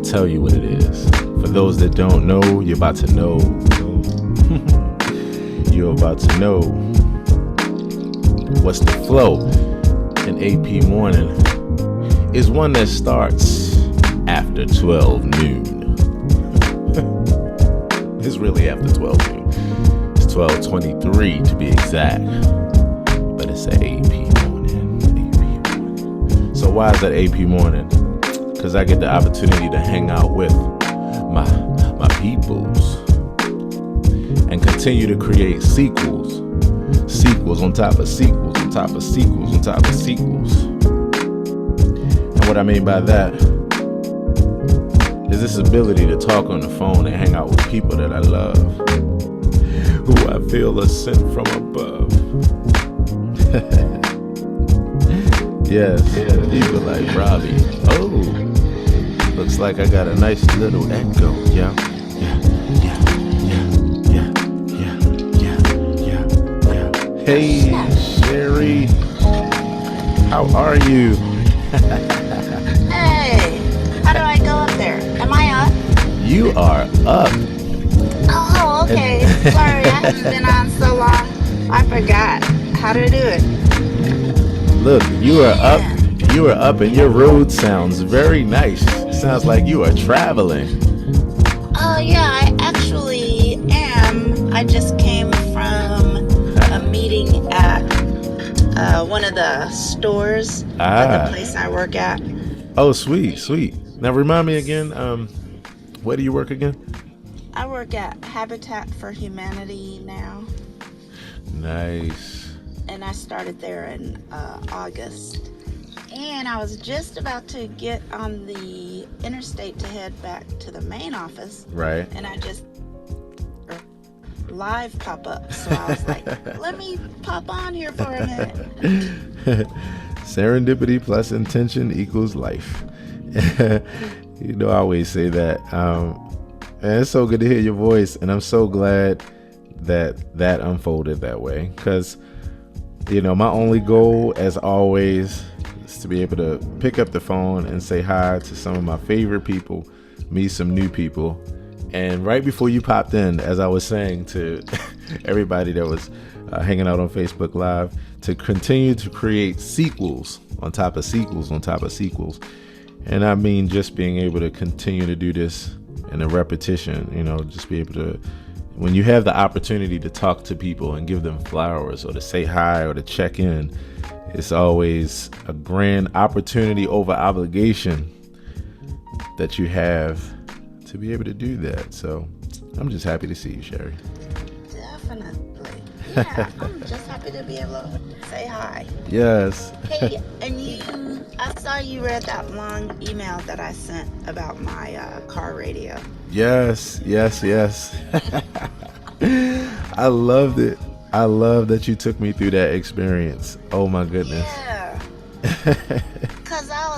tell you what it is. For those that don't know, you're about to know. You're about to know. What's the flow in AP morning is one that starts after 12 noon. It's really after 12 noon. It's 12:23 to be exact. But it's an AP morning. So why is that AP morning? Because I get the opportunity to hang out with my peoples and continue to create sequels on top of sequels on top of sequels on top of sequels. And what I mean by that is this ability to talk on the phone and hang out with people that I love, who I feel are sent from above. Yes, people like Robbie. Oh, looks like I got a nice little echo. Yeah. Hey, Sherry, how are you? Hey, how do I go up there? Am I up? You are up. Oh, okay. Sorry, I haven't been on so long. I forgot how to do it. Look, you are up. You are up, and your road sounds very nice. Sounds like you are traveling. Oh, yeah, I actually am. I just came from a meeting at one of the stores at the place I work at. Oh, sweet. Now remind me again, where do you work again? I work at Habitat for Humanity now. Nice. And I started there in August. And I was just about to get on the interstate to head back to the main office. Right. And I just live pop up. So I was like, let me pop on here for a minute. Serendipity plus intention equals life. You know, I always say that. And it's so good to hear your voice. And I'm so glad that unfolded that way. Because, you know, my only goal, as always, is to be able to pick up the phone and say hi to some of my favorite people, meet some new people. And right before you popped in, as I was saying to everybody that was hanging out on Facebook Live, to continue to create sequels on top of sequels on top of sequels. And I mean just being able to continue to do this in a repetition, you know, just be able to, when you have the opportunity to talk to people and give them flowers or to say hi or to check in, it's always a grand opportunity over obligation that you have to be able to do that. So I'm just happy to see you, Sherry. Definitely. Yeah, I'm just happy to be able to say hi. Yes. Hey, and I saw you read that long email that I sent about my car radio. Yes. I loved it. I love that you took me through that experience. Oh my goodness. Yeah. Because I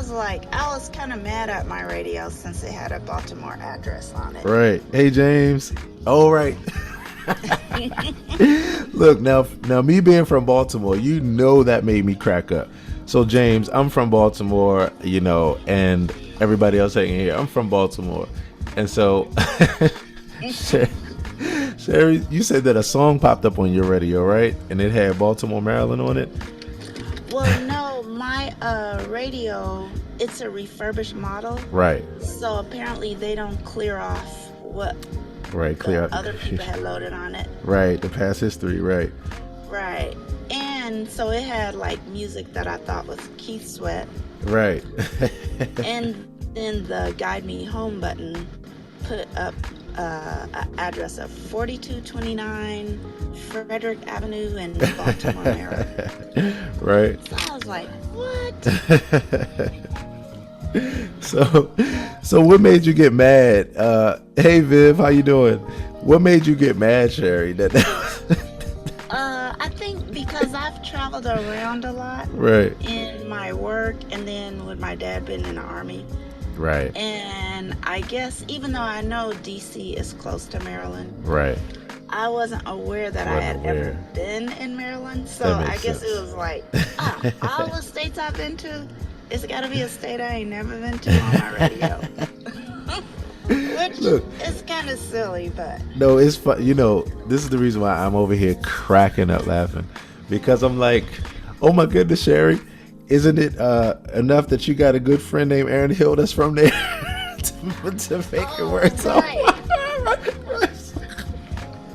was kind of mad at my radio since it had a Baltimore address on it. Right. Hey, James. All right. Look, now me being from Baltimore, you know that made me crack up. So, James, I'm from Baltimore, you know, and everybody else hanging here, I'm from Baltimore. And so, Sherry, you said that a song popped up on your radio, right? And it had Baltimore, Maryland on it? Well, no, my radio, it's a refurbished model. Right. So apparently they don't clear off what other people had loaded on it. Right, the past history, right. Right. And so it had like music that I thought was Keith Sweat. Right. And then the Guide Me Home button put up an address of 4229 Frederick Avenue in Baltimore, Maryland. Right. So I was like, what? So what made you get mad? Hey Viv, how you doing? What made you get mad, Sherry? I think because I've traveled around a lot. Right. In my work, and then with my dad being in the Army. Right. And I guess even though I know DC is close to Maryland. Right. I wasn't aware that I had ever been in Maryland. So I guess it was like, all the states I've been to, it's got to be a state I ain't never been to on my radio. Which Look, is kind of silly, but no, it's fun. You know, this is the reason why I'm over here cracking up laughing, because I'm like, oh my goodness, Sherry, isn't it enough that you got a good friend named Aaron Hill that's from there to make it work? right.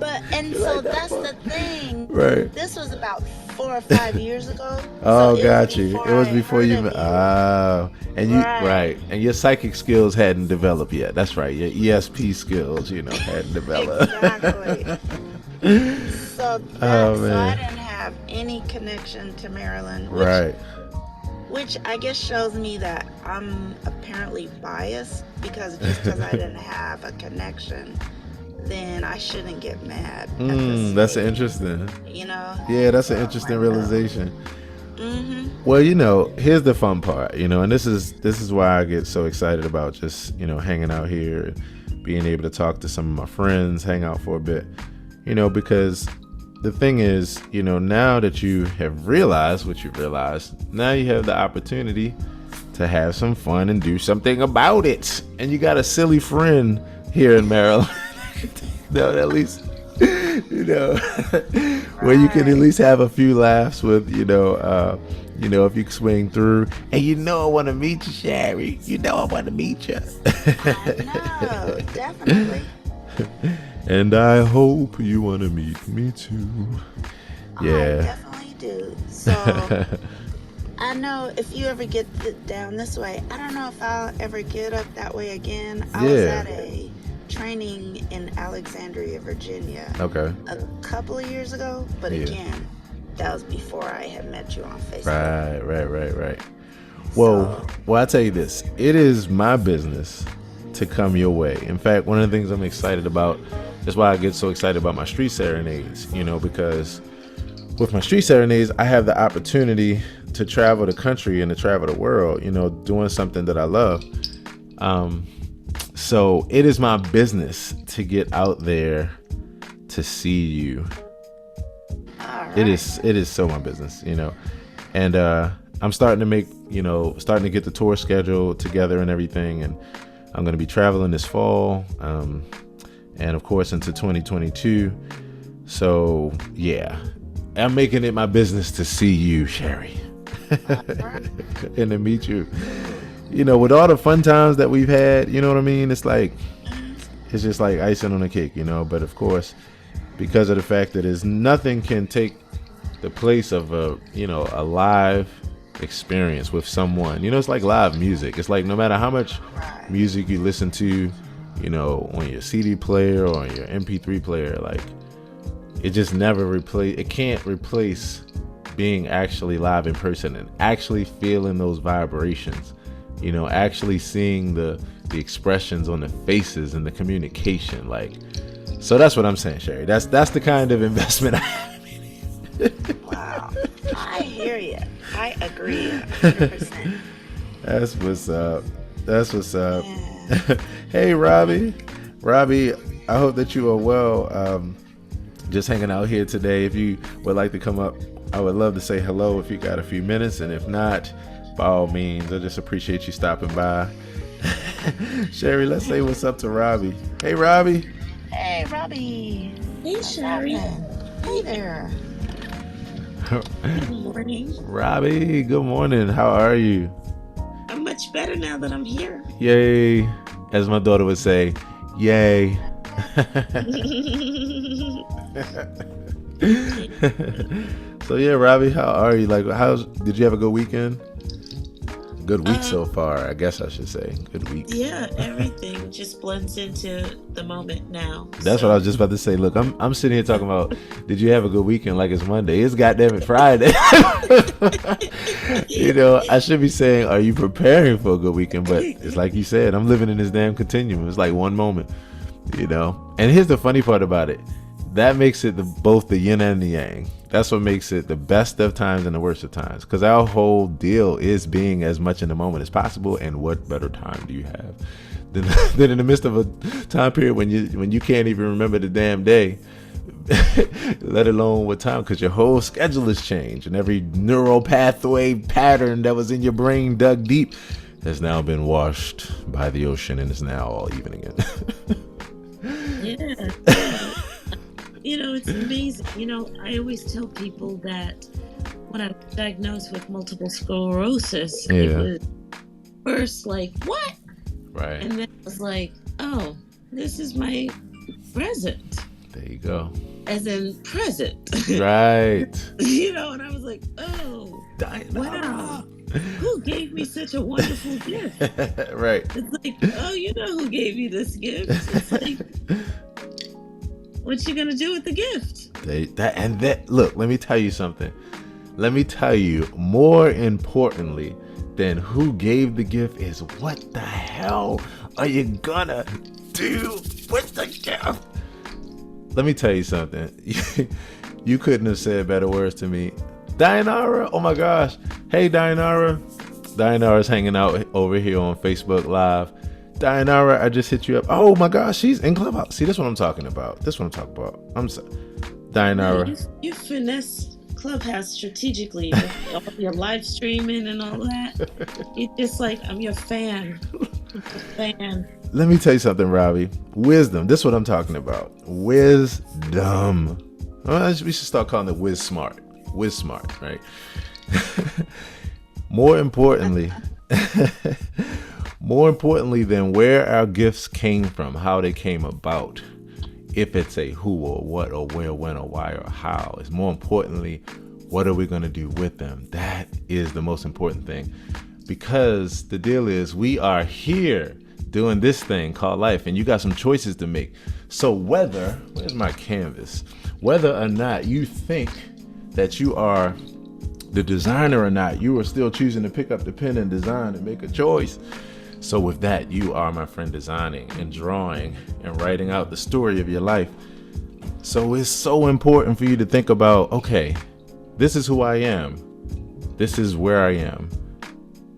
But and so like that that's part? the thing. Right. This was about 4 or 5 years ago. Oh, So got you. It was I before heard you. of And you right, and your psychic skills hadn't developed yet. That's right. Your ESP skills, hadn't developed. Exactly. So Oh so I man. didn't have any connection to Maryland, Right. which I guess shows me that I'm apparently biased, because just because I didn't have a connection, then I shouldn't get mad. At this That's state, interesting. Yeah, That's an so interesting I'm like, realization. mm-hmm. Well, here's the fun part, and this is why I get so excited about just, hanging out here, being able to talk to some of my friends, hang out for a bit, because the thing is, now that you have realized what you've realized, now you have the opportunity to have some fun and do something about it. And you got a silly friend here in Maryland. No, at least, where you can at least have a few laughs with, if you swing through. And I want to meet you, Sherry. I want to meet you. No, definitely. And I hope you want to meet me too. I Yeah. definitely do. So I know if you ever get down this way, I don't know if I'll ever get up that way again. I was at a training in Alexandria, Virginia, Okay. a couple of years ago, but Yeah. again, that was before I had met you on Facebook. Right. Well, I tell you this, it is my business to come your way. In fact, one of the things I'm excited about, that's why I get so excited about my street serenades, because with my street serenades, I have the opportunity to travel the country and to travel the world, doing something that I love. So it is my business to get out there to see you. Right. It is so my business, and I'm starting to make, starting to get the tour schedule together and everything. And I'm going to be traveling this fall, and of course into 2022. So yeah, I'm making it my business to see you, Sherry, and to meet you. With all the fun times that we've had, you know what I mean? It's just like icing on a cake, But of course, because of the fact that nothing can take the place of a live experience with someone. It's like live music. It's like no matter how much music you listen to, on your CD player or on your MP3 player, like it just never it can't replace being actually live in person and actually feeling those vibrations. Actually seeing the expressions on the faces and the communication. So that's what I'm saying, Sherry. That's the kind of investment I have. Wow. I hear you. I agree 100%. That's what's up. Yeah. Hey, Robbie, I hope that you are well. Just hanging out here today. If you would like to come up, I would love to say hello if you got a few minutes. And if not, by all means, I just appreciate you stopping by. Sherry, let's say what's up to Robbie. Hey, Robbie. Hey, Robbie. Hey, Sherry. Hey there. Good morning. Robbie, good morning. How are you? I'm much better now that I'm here. Yay. As my daughter would say, yay. So yeah, Robbie, how are you? Did you have a good weekend? Good week so far, I guess I should say. Good week. Yeah, everything just blends into the moment now. That's what I was just about to say. Look, I'm sitting here talking about, did you have a good weekend like it's Monday? It's goddamn it Friday. I should be saying, are you preparing for a good weekend? But it's like you said, I'm living in this damn continuum. It's like one moment, And here's the funny part about it. That makes it both the yin and the yang. That's what makes it the best of times and the worst of times. Because our whole deal is being as much in the moment as possible. And what better time do you have than in the midst of a time period when you can't even remember the damn day, let alone what time? Because your whole schedule has changed and every neural pathway pattern that was in your brain dug deep has now been washed by the ocean and is now all even again. Yeah. It's amazing. I always tell people that when I was diagnosed with multiple sclerosis, it was first like, what? Right. And then it was like, oh, this is my present. There you go. As in present. Right. And I was like, oh, wow. Who gave me such a wonderful gift? Right. It's like, oh, who gave you this gift? It's like, what you gonna do with the gift? Look, let me tell you something. Let me tell you, more importantly than who gave the gift is what the hell are you gonna do with the gift? Let me tell you something. You couldn't have said better words to me. Dianara, oh my gosh. Hey, Dianara. Dianara's hanging out over here on Facebook Live. Dianara, I just hit you up. Oh my gosh, she's in Clubhouse. See, that's what I'm talking about. I'm sorry. Dianara. You finesse Clubhouse strategically with all your live streaming and all that. It's just like, I'm your fan. Let me tell you something, Robbie. Wisdom. This is what I'm talking about. Wisdom. We should start calling it Wiz Smart. Wiz Smart, right? More importantly than where our gifts came from, how they came about, if it's a who or what or where, when or why or how, is more importantly, what are we going to do with them? That is the most important thing, because the deal is we are here doing this thing called life, and you got some choices to make. So where's my canvas? Whether or not you think that you are the designer or not, you are still choosing to pick up the pen and design and make a choice. So with that, you are, my friend, designing and drawing and writing out the story of your life. So it's so important for you to think about, okay, this is who I am. This is where I am.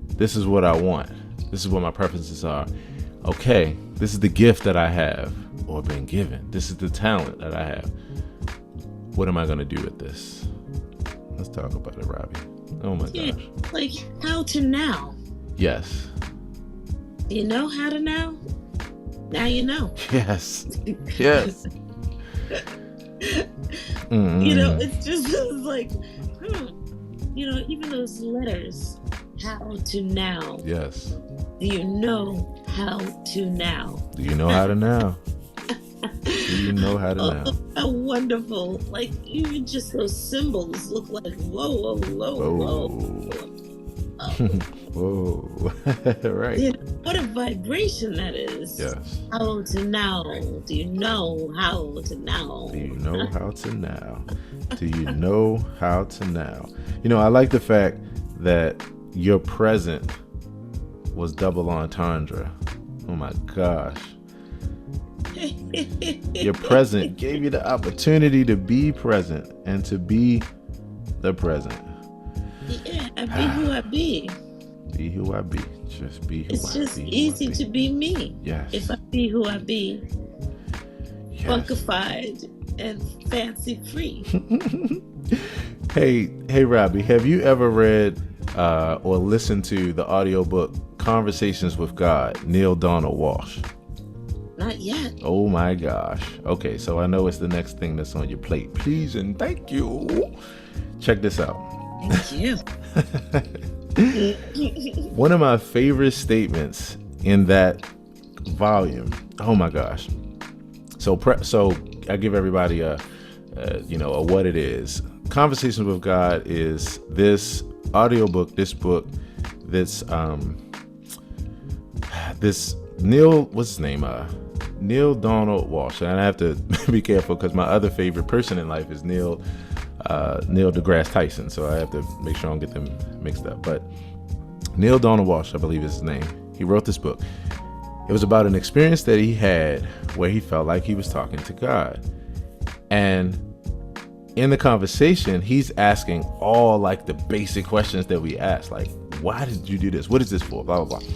This is what I want. This is what my preferences are. Okay, this is the gift that I have or been given. This is the talent that I have. What am I going to do with this? Let's talk about it, Robbie. Oh my gosh. Like, how to now? Yes. Do you know how to now? Now you know. Yes. Yes. It's just like, even those letters, how to now. Yes. Do you know how to now? Do you know how to now? Do you know how to now? How wonderful. Like, even just those symbols look like, whoa. Whoa. Right. What a vibration that is. Yes. How to now. Do you know how to now? Do you know how to now? Do you know how to now? I like the fact that your present was double entendre. Oh my gosh. Your present gave you the opportunity to be present and to be the present. Yeah, I be who I be. Be who I be. Just be who I be. It's just easy to be me. Yes. If I be who I be. Yes. Funkified and fancy free. Hey, Robbie, have you ever read or listened to the audiobook Conversations with God, Neil Donald Walsh? Not yet. Oh my gosh. Okay, so I know it's the next thing that's on your plate. Please and thank you. Check this out. Thank you. One of my favorite statements in that volume. Oh my gosh. So I give everybody a what it is. Conversations with God is this audiobook, this book, this Neil, what's his name? Neil Donald Walsh. And I have to be careful because my other favorite person in life is Neil deGrasse Tyson. So I have to make sure I don't get them mixed up. But Neil Donald Walsh, I believe is his name. He wrote this book. It was about an experience that he had where he felt like he was talking to God. And in the conversation, he's asking all like the basic questions that we ask, like, why did you do this? What is this for? Blah, blah, blah.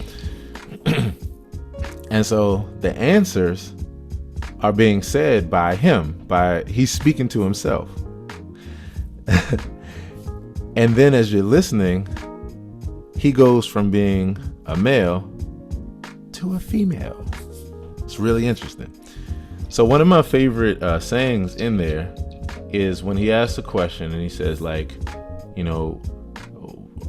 And so the answers are being said by him, he's speaking to himself. And then as you're listening, he goes from being a male to a female. It's really interesting. So one of my favorite sayings in there is when he asks a question and he says, like, you know,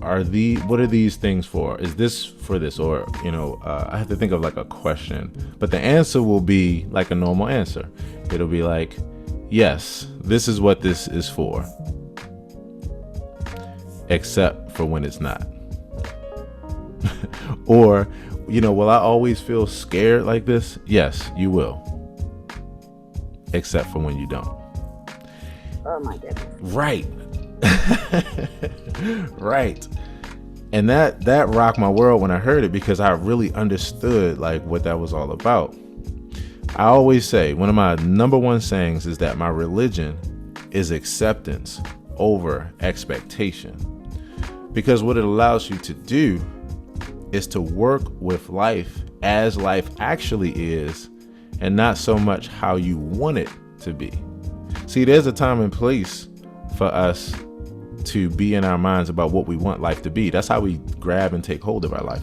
what are these things for? Is this for this? Or, you know, I have to think of like a question, but the answer will be like a normal answer. It'll be like, yes, this is what this is for, except for when it's not. Or, you know, will I always feel scared like this? Yes, you will, except for when you don't. Oh my goodness. Right. Right. And that rocked my world when I heard it, because I really understood like what that was all about. I always say one of my number one sayings is that my religion is acceptance over expectation, because what it allows you to do is to work with life as life actually is, and not so much how you want it to be. See, there's a time and place for us to be in our minds about what we want life to be. That's how we grab and take hold of our life.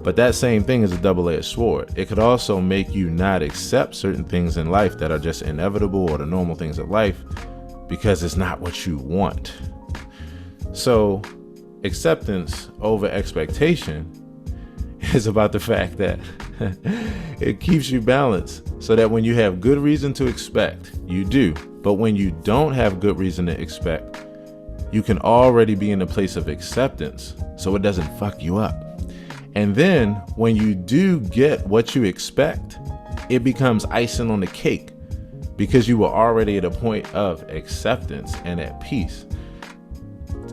But that same thing is a double-edged sword. It could also make you not accept certain things in life that are just inevitable, or the normal things of life, because it's not what you want. So acceptance over expectation is about the fact that it keeps you balanced, so that when you have good reason to expect, you do. But when you don't have good reason to expect, you can already be in a place of acceptance, so it doesn't fuck you up. And then when you do get what you expect, it becomes icing on the cake, because you were already at a point of acceptance and at peace.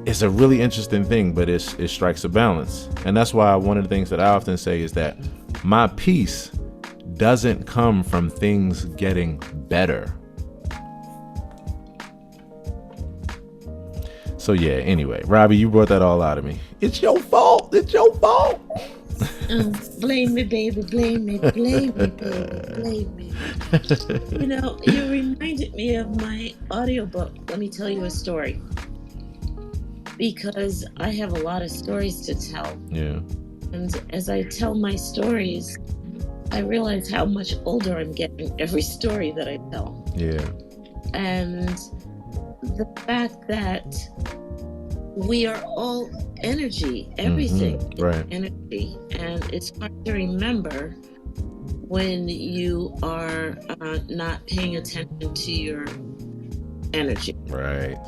It's a really interesting thing, but it strikes a balance. And that's why one of the things that I often say is that my peace doesn't come from things getting better. So yeah, anyway, Robbie, you brought that all out of me. It's your fault. It's your fault. Blame me, baby. Blame me. Blame me, baby. Blame me. You know, you reminded me of my audiobook. Let me tell you a story. Because I have a lot of stories to tell. Yeah. And as I tell my stories, I realize how much older I'm getting every story that I tell. Yeah. And the fact that we are all energy, everything, right. Energy. And it's hard to remember when you are not paying attention to your energy. Right.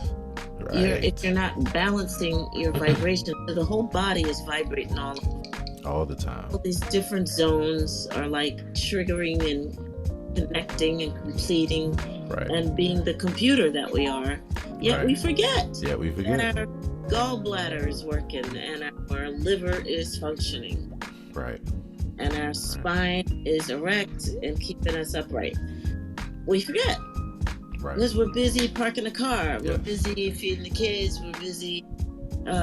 If you're not balancing your vibration, so the whole body is vibrating all the time. All these different zones are like triggering and connecting and completing, right. And being the computer that we are. Yet right. we forget. Yeah, we forget. And our gallbladder is working, and our liver is functioning. Right. And our spine is erect and keeping us upright. We forget. Right. Because we're busy parking the car, we're busy feeding the kids, we're busy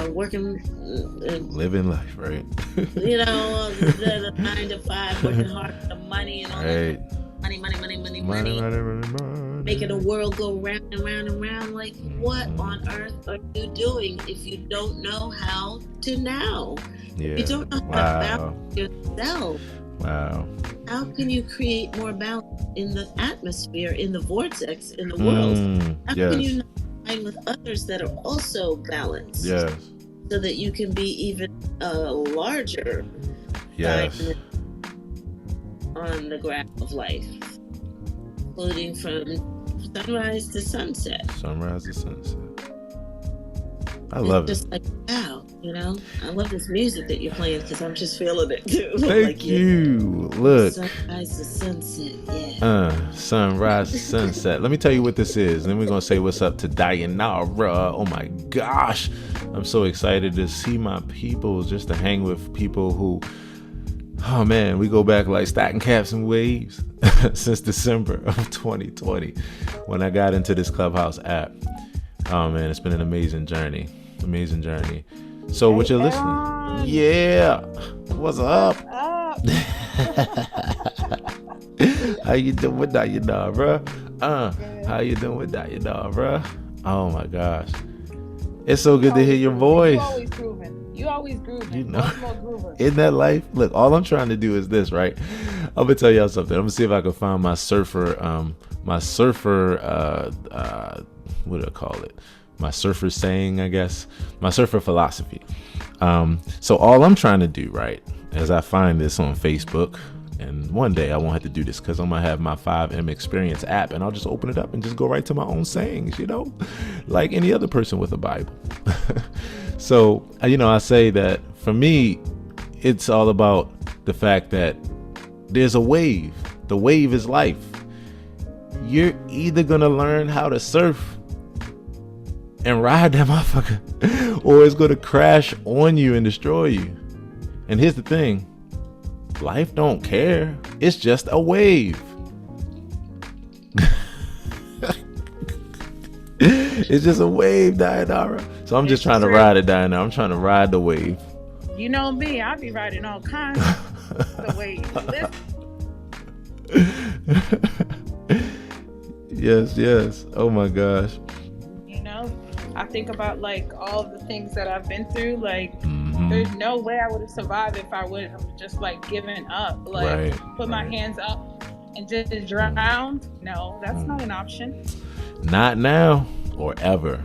working, living life, right? You know, the 9 to 5, working hard for the money and all right. that. Money. Making the world go round and round and round. Like, what on earth are you doing if you don't know how to now? Yeah. If you don't know how to balance yourself. Wow. How can you create more balance in the atmosphere, in the vortex, in the world? How can you not align with others that are also balanced? Yes. So that you can be even larger on the graph of life, including from sunrise to sunset. Sunrise to sunset. I love it. Just like, wow, you know, I love this music that you're playing because I'm just feeling it too. Thank you. Look. Sunrise to sunset, yeah. Sunrise to sunset. Let me tell you what this is. Then we're going to say what's up to Dayanara. Oh my gosh. I'm so excited to see my people, just to hang with people who, oh man, we go back like stacking caps and waves since December of 2020 when I got into this Clubhouse app. Oh man, it's been an amazing journey. Amazing journey. So what you're listening? Yeah. What's up? How you doing with Dayanara, bruh? How you doing with Dayanara, bruh? Oh my gosh. It's so good to hear your voice. You always proven. You always grooving. You know, more grooving. In that life, look, all I'm trying to do is this, right? I'm gonna tell y'all something. I'm gonna see if I can find my surfer, what do I call it? My surfer saying, I guess, my surfer philosophy. So all I'm trying to do, right, as I find this on Facebook, and one day I won't have to do this because I'm gonna have my 5M Experience app, and I'll just open it up and just go right to my own sayings, you know, like any other person with a Bible. So, I say that for me, it's all about the fact that there's a wave. The wave is life. You're either gonna learn how to surf and ride that motherfucker, or it's gonna crash on you and destroy you. And here's the thing, life don't care. It's just a wave. It's just a wave, Dayanara. So I'm just trying to ride it, Dayanara. I'm trying to ride the wave. You know me, I be riding all kinds of waves. Yes. Oh my gosh. I think about like all the things that I've been through. Like, there's no way I would have survived if I would have just like given up, like put my hands up and just drowned. No, that's not an option. Not now or ever.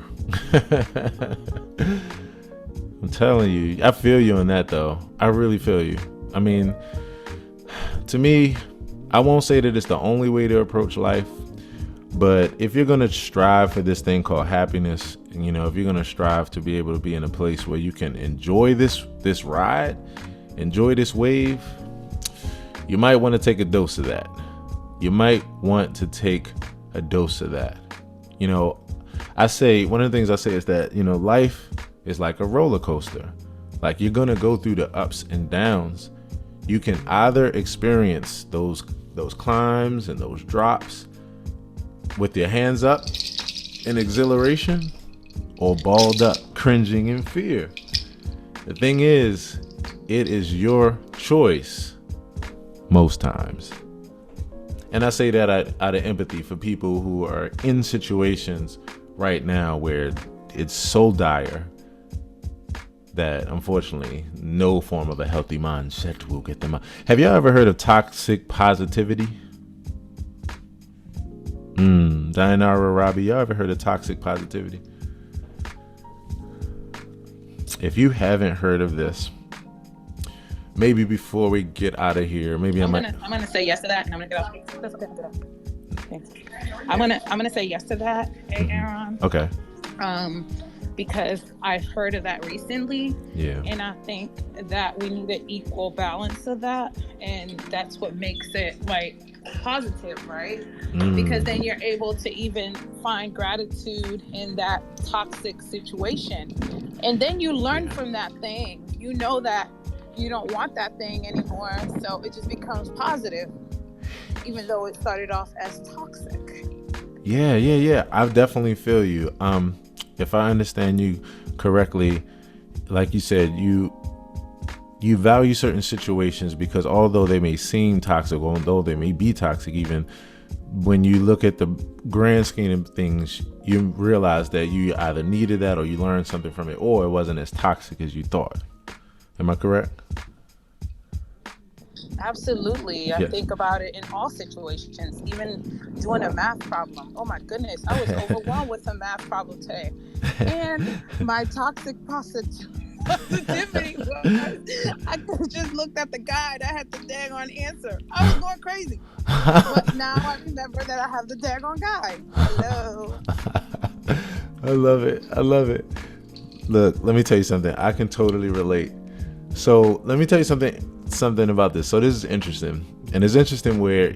I'm telling you, I feel you on that though. I really feel you. I mean, to me, I won't say that it's the only way to approach life, but if you're going to strive for this thing called happiness, if you're going to strive to be able to be in a place where you can enjoy this ride, enjoy this wave, you might want to take a dose of that. You might want to take a dose of that. I say, one of the things I say is that, life is like a roller coaster. Like, you're going to go through the ups and downs. You can either experience those climbs and those drops with your hands up in exhilaration, or balled up, cringing in fear. The thing is, it is your choice most times. And I say that out of empathy for people who are in situations right now where it's so dire that unfortunately no form of a healthy mindset will get them out. Have y'all ever heard of toxic positivity? Dayanara, Robbie, y'all ever heard of toxic positivity? If you haven't heard of this, maybe before we get out of here, maybe I'm gonna say yes to that, and I'm gonna get off. That's okay. Thanks. I'm gonna say yes to that. Hey, Aaron. Okay. Because I've heard of that recently. Yeah. And I think that we need an equal balance of that, and that's what makes it like positive, right? Because then you're able to even find gratitude in that toxic situation, and then you learn from that thing. You know that you don't want that thing anymore, so it just becomes positive, even though it started off as toxic. Yeah. I definitely feel you. If I understand you correctly, like you said, you value certain situations because although they may seem toxic, although they may be toxic, even when you look at the grand scheme of things, you realize that you either needed that or you learned something from it, or it wasn't as toxic as you thought. Am I correct? Absolutely. I think about it in all situations, even doing a math problem. Oh my goodness, I was overwhelmed with a math problem today. And my toxic positivity was, I just looked at the guide. I had the daggone answer. I was going crazy. But now I remember that I have the daggone guide. Hello. I love it. Look, let me tell you something. I can totally relate. So let me tell you something about this. So this is interesting. And it's interesting where,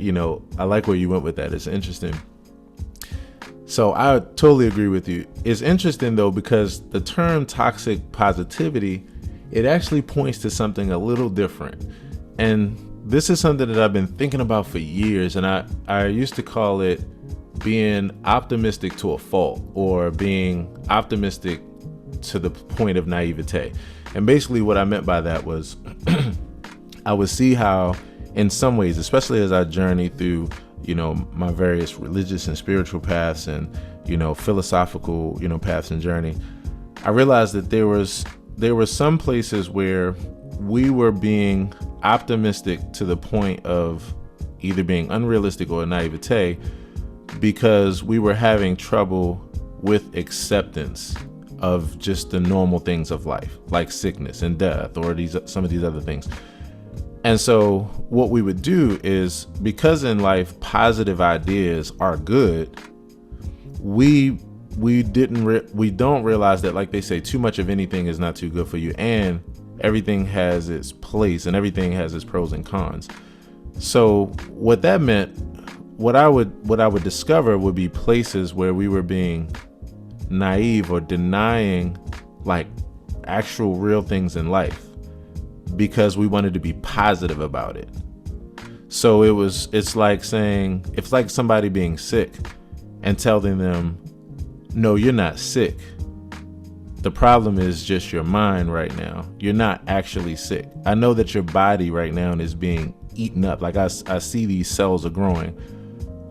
I like where you went with that. It's interesting. So I totally agree with you. It's interesting though, because the term toxic positivity, it actually points to something a little different. And this is something that I've been thinking about for years. And I used to call it being optimistic to a fault, or being optimistic to the point of naivete. And basically what I meant by that was I would see how in some ways, especially as I journey through, my various religious and spiritual paths and, philosophical, paths and journey, I realized that there was there were some places where we were being optimistic to the point of either being unrealistic or naivete, because we were having trouble with acceptance of just the normal things of life, like sickness and death, or some of these other things. And so what we would do is, because in life positive ideas are good, we don't realize that, like they say, too much of anything is not too good for you, and everything has its place and everything has its pros and cons. So what that meant, what I would discover would be places where we were being naive or denying like actual real things in life because we wanted to be positive about it. So it's like somebody being sick and telling them, no, you're not sick. The problem is just your mind right now. You're not actually sick. I know that your body right now is being eaten up. Like I see these cells are growing,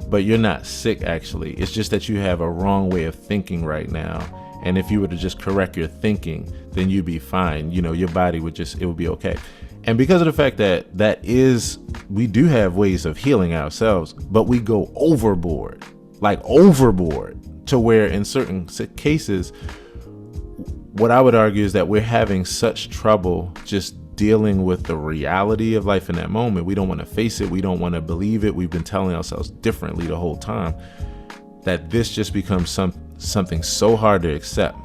but you're not sick actually. It's just that you have a wrong way of thinking right now. And if you were to just correct your thinking, then you'd be fine. You know, your body it would be okay. And because of the fact that we do have ways of healing ourselves, but we go overboard to where in certain cases, what I would argue is that we're having such trouble just dealing with the reality of life in that moment. We don't want to face it. We don't want to believe it. We've been telling ourselves differently the whole time, that this just becomes something so hard to accept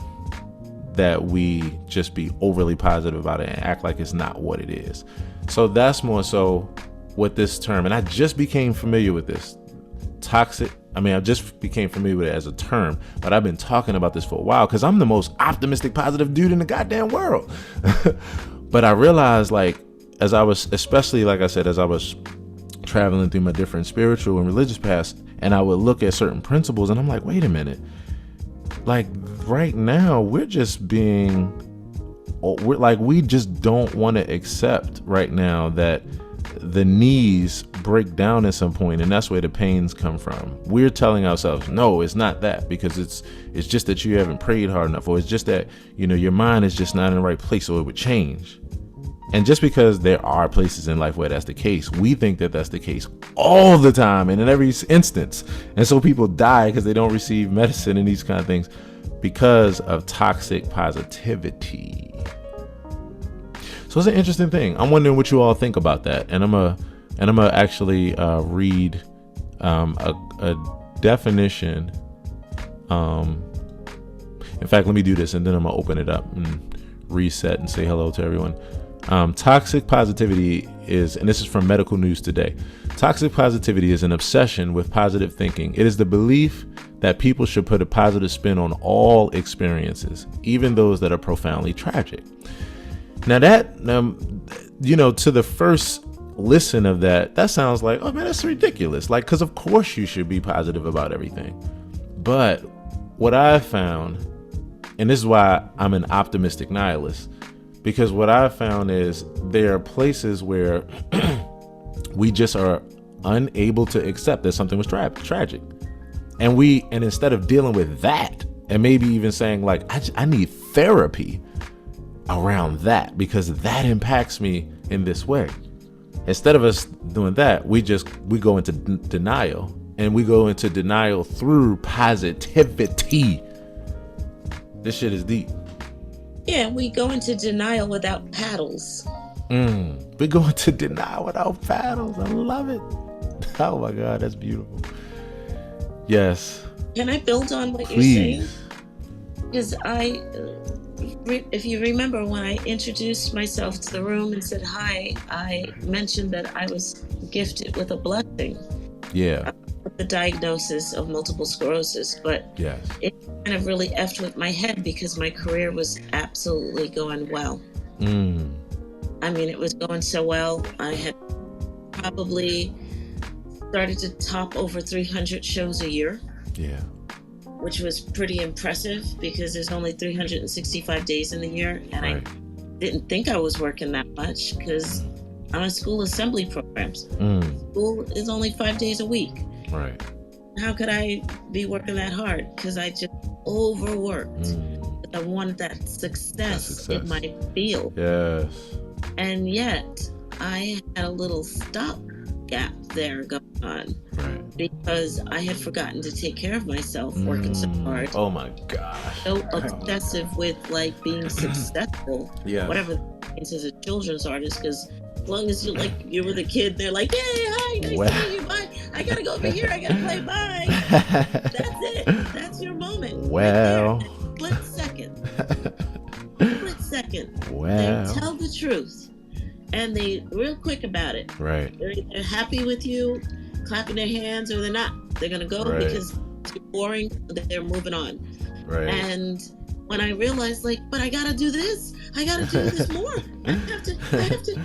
that we just be overly positive about it and act like it's not what it is. So that's more so what this term, and I just became familiar with this toxic. I just became familiar with it as a term, but I've been talking about this for a while because I'm the most optimistic, positive dude in the goddamn world. But I realized, like, as I was traveling through my different spiritual and religious paths, and I would look at certain principles and I'm like, wait a minute, like right now we just don't want to accept right now that the knees break down at some point, and that's where the pains come from. We're telling ourselves, no, it's not that, because it's just that you haven't prayed hard enough, or it's just that, you know, your mind is just not in the right place, so it would change. And just because there are places in life where that's the case, we think that that's the case all the time and in every instance. And so people die because they don't receive medicine and these kind of things because of toxic positivity. So it's an interesting thing. I'm wondering what you all think about that. And I'm gonna actually read a definition. In fact, let me do this and then I'm gonna open it up and reset and say hello to everyone. Toxic positivity is, and this is from Medical News Today, toxic positivity is an obsession with positive thinking. It is the belief that people should put a positive spin on all experiences, even those that are profoundly tragic. Now that, to the first listen of that sounds like, oh man, that's ridiculous. Like, cause of course you should be positive about everything. But what I found, and this is why I'm an optimistic nihilist, because what I found is there are places where we just are unable to accept that something was tragic. And instead of dealing with that and maybe even saying like, I need therapy around that because that impacts me in this way. Instead of us doing that, we go into denial, and we go into denial through positivity. This shit is deep. Yeah, we go into denial without paddles. We go into denial without paddles. I love it. Oh my God, that's beautiful. Yes. Can I build on what Please. You're saying? Because if you remember when I introduced myself to the room and said hi, I mentioned that I was gifted with a blessing. Yeah. With the diagnosis of multiple sclerosis, but yes, it kind of really effed with my head because my career was absolutely going well. I mean, it was going so well. I had probably started to top over 300 shows a year. Yeah. Which was pretty impressive because there's only 365 days in the year. And right. I didn't think I was working that much because I'm in school assembly programs. School is only 5 days a week. Right. How could I be working that hard? Because I just overworked. I wanted that success in my field. Yes. And yet I had a little stop gap there going on. Right. Because I had forgotten to take care of myself, working so hard. Oh my gosh. So obsessive with like being successful. Yes. Whatever as a children's artist, because as long as you were the kid, they're like, "Yay, hi, nice to meet you, bye. I gotta go over here, I gotta play, bye." That's it. That's your moment. Well. Right there. Split second. Wow. They tell the truth. And they real quick about it. Right. They're happy with you, clapping their hands, or they're not. They're gonna go because it's boring. They're moving on. Right. And when I realized, like, but I gotta do this. I gotta do this more. I have to.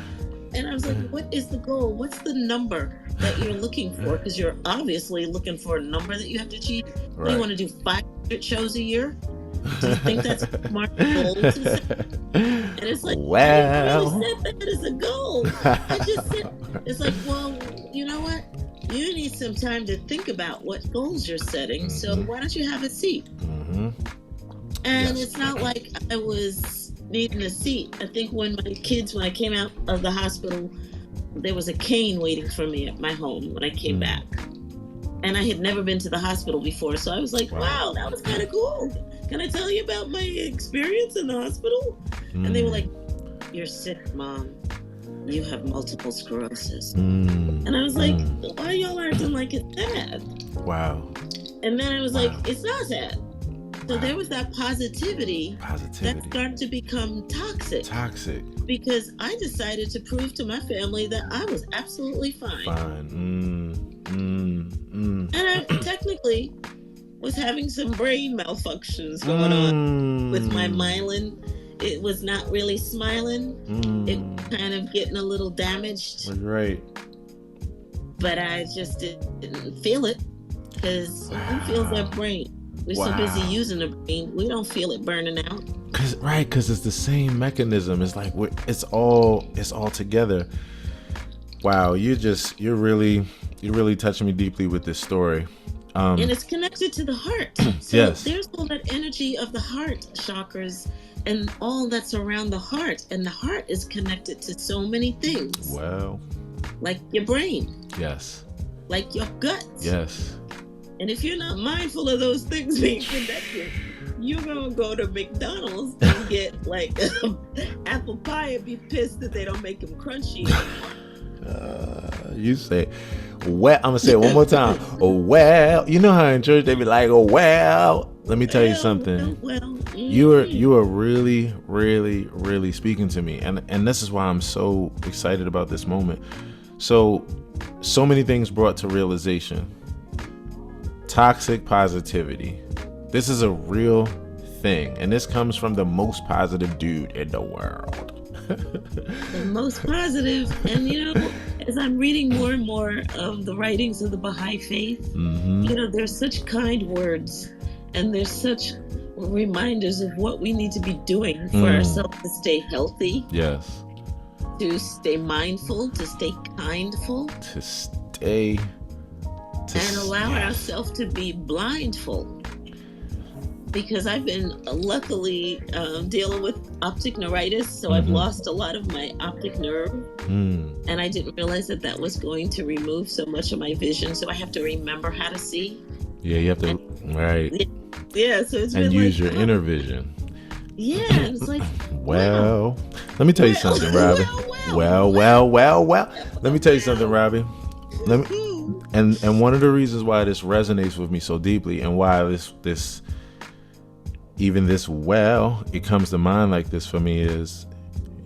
And I was like, what is the goal? What's the number that you're looking for? Because you're obviously looking for a number that you have to achieve. Right. Do you want to do 500 shows a year? Do you think that's a smart goal to set? And it's like, wow. I really set that as a goal. I just said, it's like, well, you know what? You need some time to think about what goals you're setting. Mm-hmm. So why don't you have a seat? Mm-hmm. And it's not like I was needing a seat. I think when I came out of the hospital, there was a cane waiting for me at my home when I came back. And I had never been to the hospital before. So I was like, wow, that was kind of cool. Can I tell you about my experience in the hospital? And they were like, you're sick, Mom. You have multiple sclerosis. And I was like, why y'all acting like it's sad? Wow. And then I was like, it's not sad. So there was that positivity that started to become toxic. Because I decided to prove to my family that I was absolutely fine. And I technically was having some brain malfunctions going on with my myelin. It was not really smiling. It was kind of getting a little damaged. Right. But I just didn't feel it, because who feels that brain? We're so busy using the brain, we don't feel it burning out. Because it's the same mechanism. It's like it's all together. Wow, you're really touching me deeply with this story. And it's connected to the heart. So yes. There's all that energy of the heart chakras and all that's around the heart. And the heart is connected to so many things. Wow. Like your brain. Yes. Like your gut. Yes. And if you're not mindful of those things being connected, you're going to go to McDonald's and get like apple pie and be pissed that they don't make them crunchy anymore. You say, well, I'm going to say it one more time. Oh, well, you know how in church they be like, oh, well, let me tell you something. You are really, really, really speaking to me. And this is why I'm so excited about this moment. So many things brought to realization. Toxic positivity. This is a real thing. And this comes from the most positive dude in the world. The most positive. And as I'm reading more and more of the writings of the Baha'i faith, there's such kind words and there's such reminders of what we need to be doing for ourselves to stay healthy. Yes. To stay mindful, to stay kindful. And allow ourselves to be blindful. Because I've been luckily dealing with optic neuritis, so I've lost a lot of my optic nerve. And I didn't realize that was going to remove so much of my vision, so I have to remember how to see. Yeah, you have to, right. Yeah, so it's and use your inner vision. Yeah, it's like, well, let me tell you something, Robbie. Well. Let me tell you something, Robbie. And one of the reasons why this resonates with me so deeply, and why this it comes to mind like this for me, is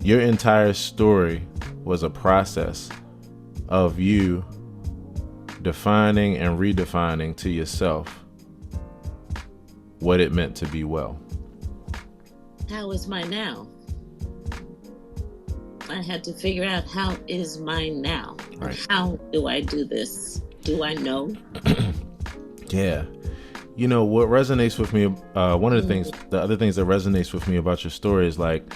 your entire story was a process of you defining and redefining to yourself what it meant to be well. How is my now? I had to figure out how is mine now. Right. How do I do this? Do I know? Yeah. What resonates with me, the other things that resonates with me about your story is like,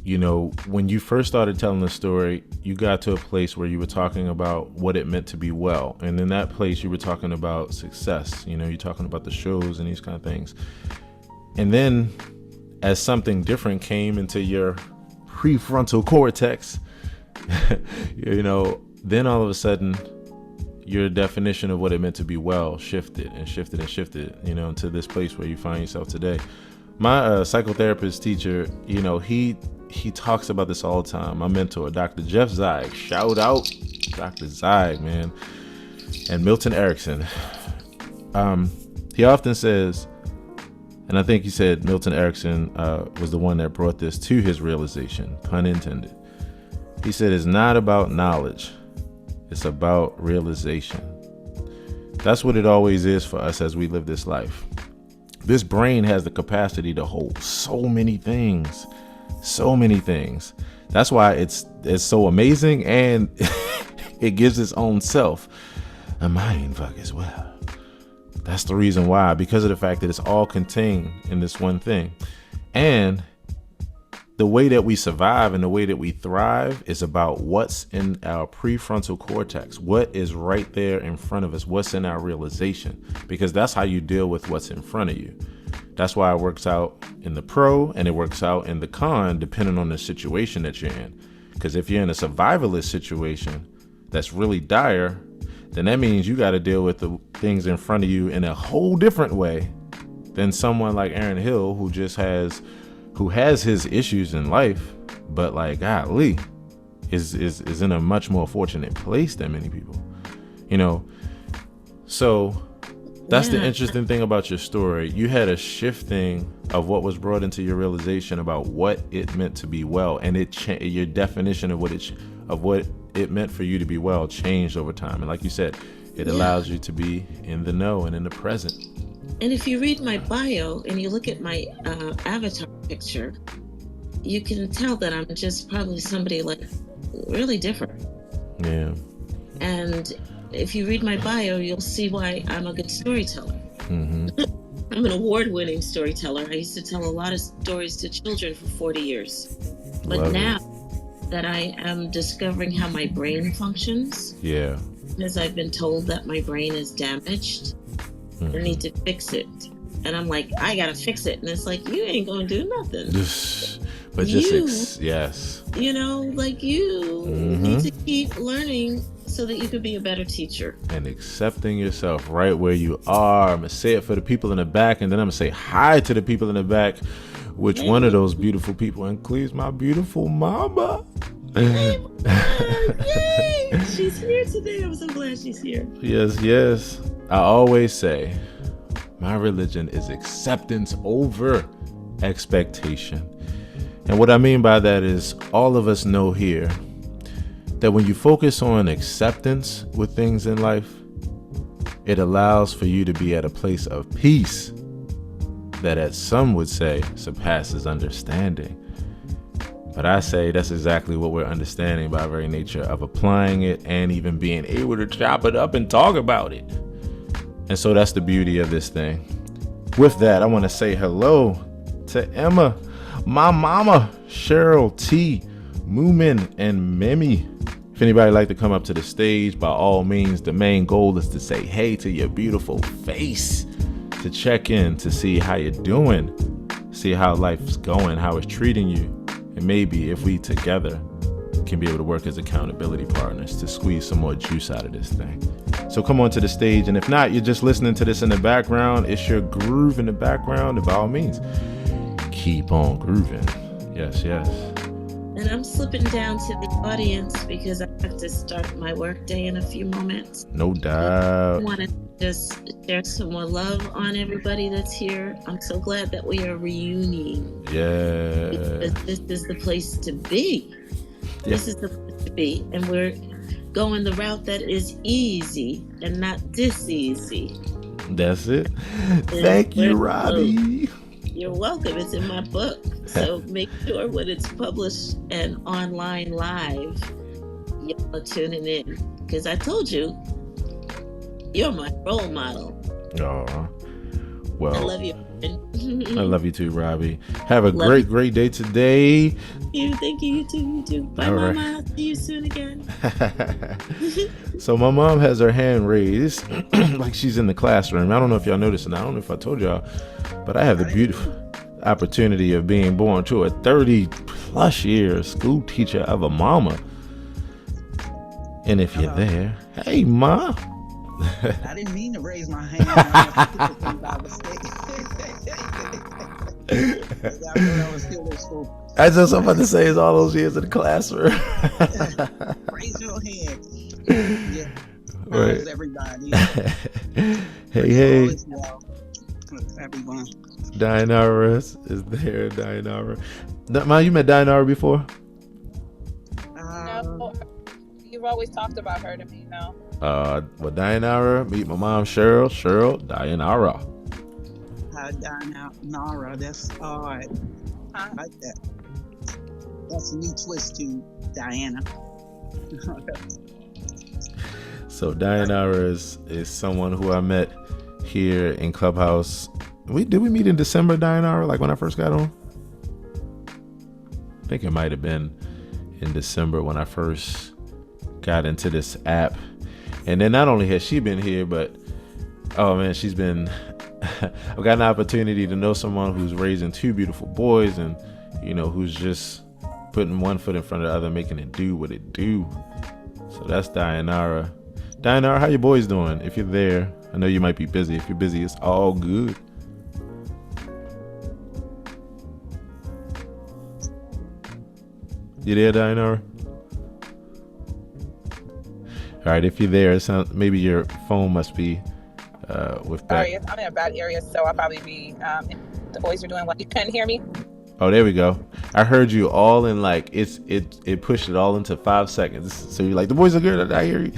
when you first started telling the story, you got to a place where you were talking about what it meant to be well. And in that place, you were talking about success. You're talking about the shows and these kind of things. And then as something different came into your prefrontal cortex, then all of a sudden your definition of what it meant to be well shifted into this place where you find yourself today. My psychotherapist teacher, he talks about this all the time. My mentor, Dr. Jeff Zeig, shout out Dr. Zeig, man, and Milton Erickson. He often says, and I think he said Milton Erickson was the one that brought this to his realization, pun intended. He said, it's not about knowledge. It's about realization. That's what it always is for us as we live this life. This brain has the capacity to hold so many things. That's why it's so amazing, and it gives its own self a mind fuck as well. That's the reason why, because of the fact that it's all contained in this one thing. And the way that we survive and the way that we thrive is about what's in our prefrontal cortex, what is right there in front of us, what's in our realization, because that's how you deal with what's in front of you. That's why it works out in the pro and it works out in the con, depending on the situation that you're in. Because if you're in a survivalist situation that's really dire, then that means you got to deal with the things in front of you in a whole different way than someone like Aaron Hill, who has his issues in life, but like, golly, is in a much more fortunate place than many people, So that's the interesting thing about your story. You had a shifting of what was brought into your realization about what it meant to be well, and your definition of what it meant for you to be well changed over time. And like you said, it allows you to be in the know and in the present. And if you read my bio and you look at my avatar picture, you can tell that I'm just probably somebody like really different. Yeah. And if you read my bio, you'll see why I'm a good storyteller. Mm-hmm. I'm an award-winning storyteller. I used to tell a lot of stories to children for 40 years. But now that I am discovering how my brain functions, because I've been told that my brain is damaged, I need to fix it. And I'm like, I gotta fix it. And it's like, you ain't gonna do nothing. But yes. You need to keep learning so that you could be a better teacher. And accepting yourself right where you are. I'm gonna say it for the people in the back, and then I'm gonna say hi to the people in the back. Which one of those beautiful people includes my beautiful mama? Hey, yay! She's here today. I'm so glad she's here. Yes. I always say, my religion is acceptance over expectation. And what I mean by that is, all of us know here that when you focus on acceptance with things in life, it allows for you to be at a place of peace that, as some would say, surpasses understanding. But I say that's exactly what we're understanding by very nature of applying it and even being able to chop it up and talk about it. And so that's the beauty of this thing. With that, I want to say hello to Emma, my mama, Cheryl T, Moomin, and Mimi. If anybody like to come up to the stage, by all means, the main goal is to say hey to your beautiful face, to check in, to see how you're doing, see how life's going, how it's treating you. And maybe if we together can be able to work as accountability partners to squeeze some more juice out of this thing. So come on to the stage. And if not, you're just listening to this in the background, it's your groove in the background. And by all means, keep on grooving. Yes. And I'm slipping down to the audience because I have to start my work day in a few moments. No doubt. I want to just share some more love on everybody that's here. I'm so glad that we are reuniting. Yeah. Because this is the place to be. This is the place to be. And we're going the route that is easy and not this easy. That's it. Thank you, Robbie. You're welcome. It's in my book. So make sure when it's published and online live, y'all are tuning in. Because I told you, you're my role model. Oh, well. I love you. I love you too, Robbie. Have a great day today. Thank you. You too. Bye, all Mama. right. I'll see you soon again. So my mom has her hand raised like she's in the classroom. I don't know if y'all noticed, and I don't know if I told y'all, but I have the beautiful. opportunity of being born to a 30+ year school teacher of a mama. And if you're there, hey, Ma. I didn't mean to raise my hand. I was still in school. I just about to say, it's all those years in the classroom. Raise your hand. Yeah. Right. Everybody. Hey. Well, everyone. Dianara is there. Dianara. Ma, you met Dianara before? No, you've always talked about her to me. No. Well, Dianara, meet my mom, Cheryl, Dianara. Dianara, that's odd. I like that. That's a new twist to Diana. So Dianara is someone who I met here in Clubhouse. Did we meet in December, Dianara, like when I first got on? I think it might have been in December when I first got into this app. And then not only has she been here, but oh man, she's been I've got an opportunity to know someone who's raising 2 beautiful boys, and who's just putting one foot in front of the other, making it do what it do. So that's Dianara. Dianara, how your boys doing? If you're there, I know you might be busy. If you're busy, it's all good. You there, Dianara? All right, if you're there, it sounds maybe your phone must be with that. Sorry, I'm in a bad area, so I'll probably be. The boys are doing what? You couldn't hear me? Oh, there we go. I heard you all in like it pushed it all into 5 seconds. So you're like, the boys are good. I hear you.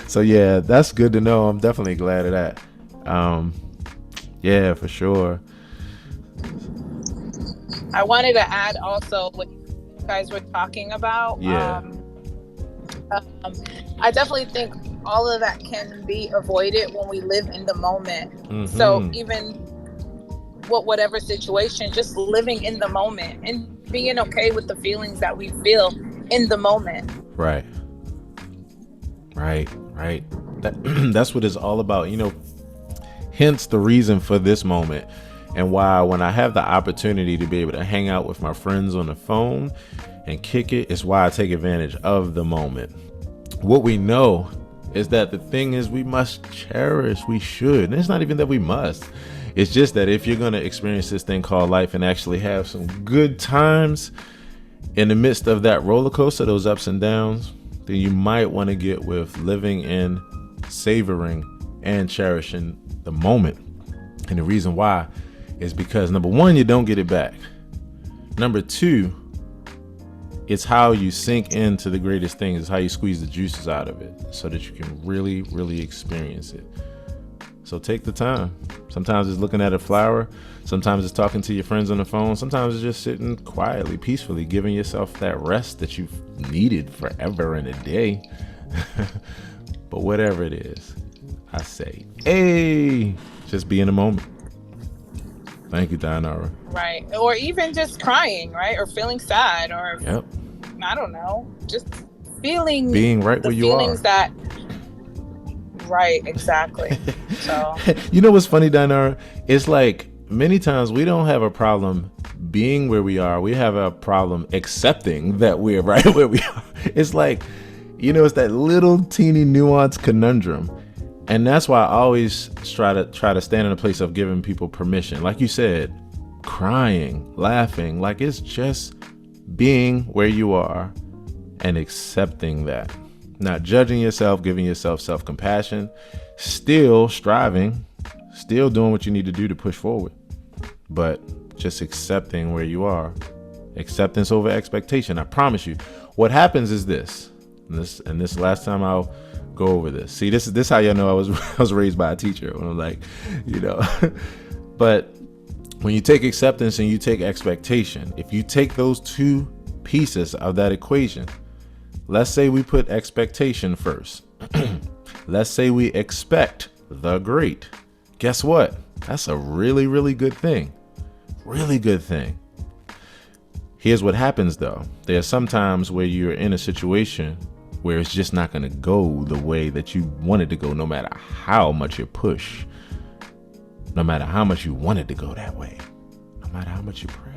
So yeah, that's good to know. I'm definitely glad of that. Yeah, for sure. I wanted to add also what you guys were talking about. Yeah. I definitely think all of that can be avoided when we live in the moment. Mm-hmm. So even whatever situation, just living in the moment and being okay with the feelings that we feel in the moment. Right. That's what it's all about. Hence the reason for this moment, and why when I have the opportunity to be able to hang out with my friends on the phone and kick it, is why I take advantage of the moment. What we know is that the thing is, we must cherish. We should. And it's not even that we must. It's just that if you're going to experience this thing called life and actually have some good times in the midst of that roller coaster, those ups and downs, then you might want to get with living in, savoring, and cherishing the moment. And the reason why is because, number one, you don't get it back. Number two, it's how you sink into the greatest things. It's how you squeeze the juices out of it so that you can really, really experience it. So take the time. Sometimes it's looking at a flower. Sometimes it's talking to your friends on the phone. Sometimes it's just sitting quietly, peacefully, giving yourself that rest that you've needed forever in a day. But whatever it is, I say, hey, just be in the moment. Thank you, Dianara. Right. Or even just crying, right? Or feeling sad, or Yep. I don't know, just feeling being right where you are. Feelings that right, exactly. So you know what's funny, Dianara? It's like many times we don't have a problem being where we are. We have a problem accepting that we're right where we are. It's like, it's that little teeny nuanced conundrum. And that's why I always try to stand in a place of giving people permission. Like you said, crying, laughing, like it's just being where you are and accepting that. Not judging yourself, giving yourself self-compassion, still striving, still doing what you need to do to push forward, but just accepting where you are. Acceptance over expectation. I promise you. What happens is this last time I'll go over this. See, this is how y'all know I was raised by a teacher. When I'm like, but when you take acceptance and you take expectation, if you take those two pieces of that equation, let's say we put expectation first. Let's say we expect the great. Guess what? That's a really, really good thing. Really good thing. Here's what happens though. There are some times where you're in a situation where it's just not going to go the way that you want it to go, no matter how much you push, no matter how much you want it to go that way, no matter how much you pray.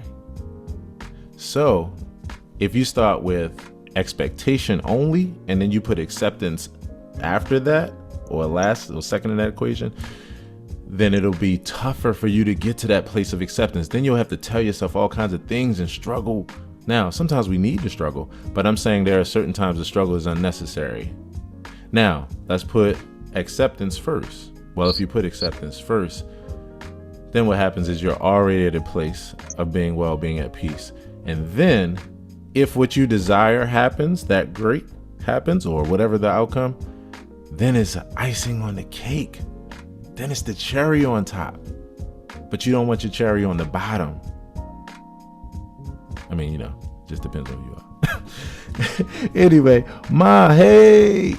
So if you start with expectation only, and then you put acceptance after that, or last or second in that equation, then it'll be tougher for you to get to that place of acceptance. Then you'll have to tell yourself all kinds of things and struggle. Now, sometimes we need to struggle, but I'm saying there are certain times the struggle is unnecessary. Now, let's put acceptance first. Well, if you put acceptance first, then what happens is you're already at a place of being well, being at peace. And then if what you desire happens, that great happens, or whatever the outcome, then it's icing on the cake. Then it's the cherry on top. But you don't want your cherry on the bottom. I mean, just depends on who you are. Anyway, Ma, hey.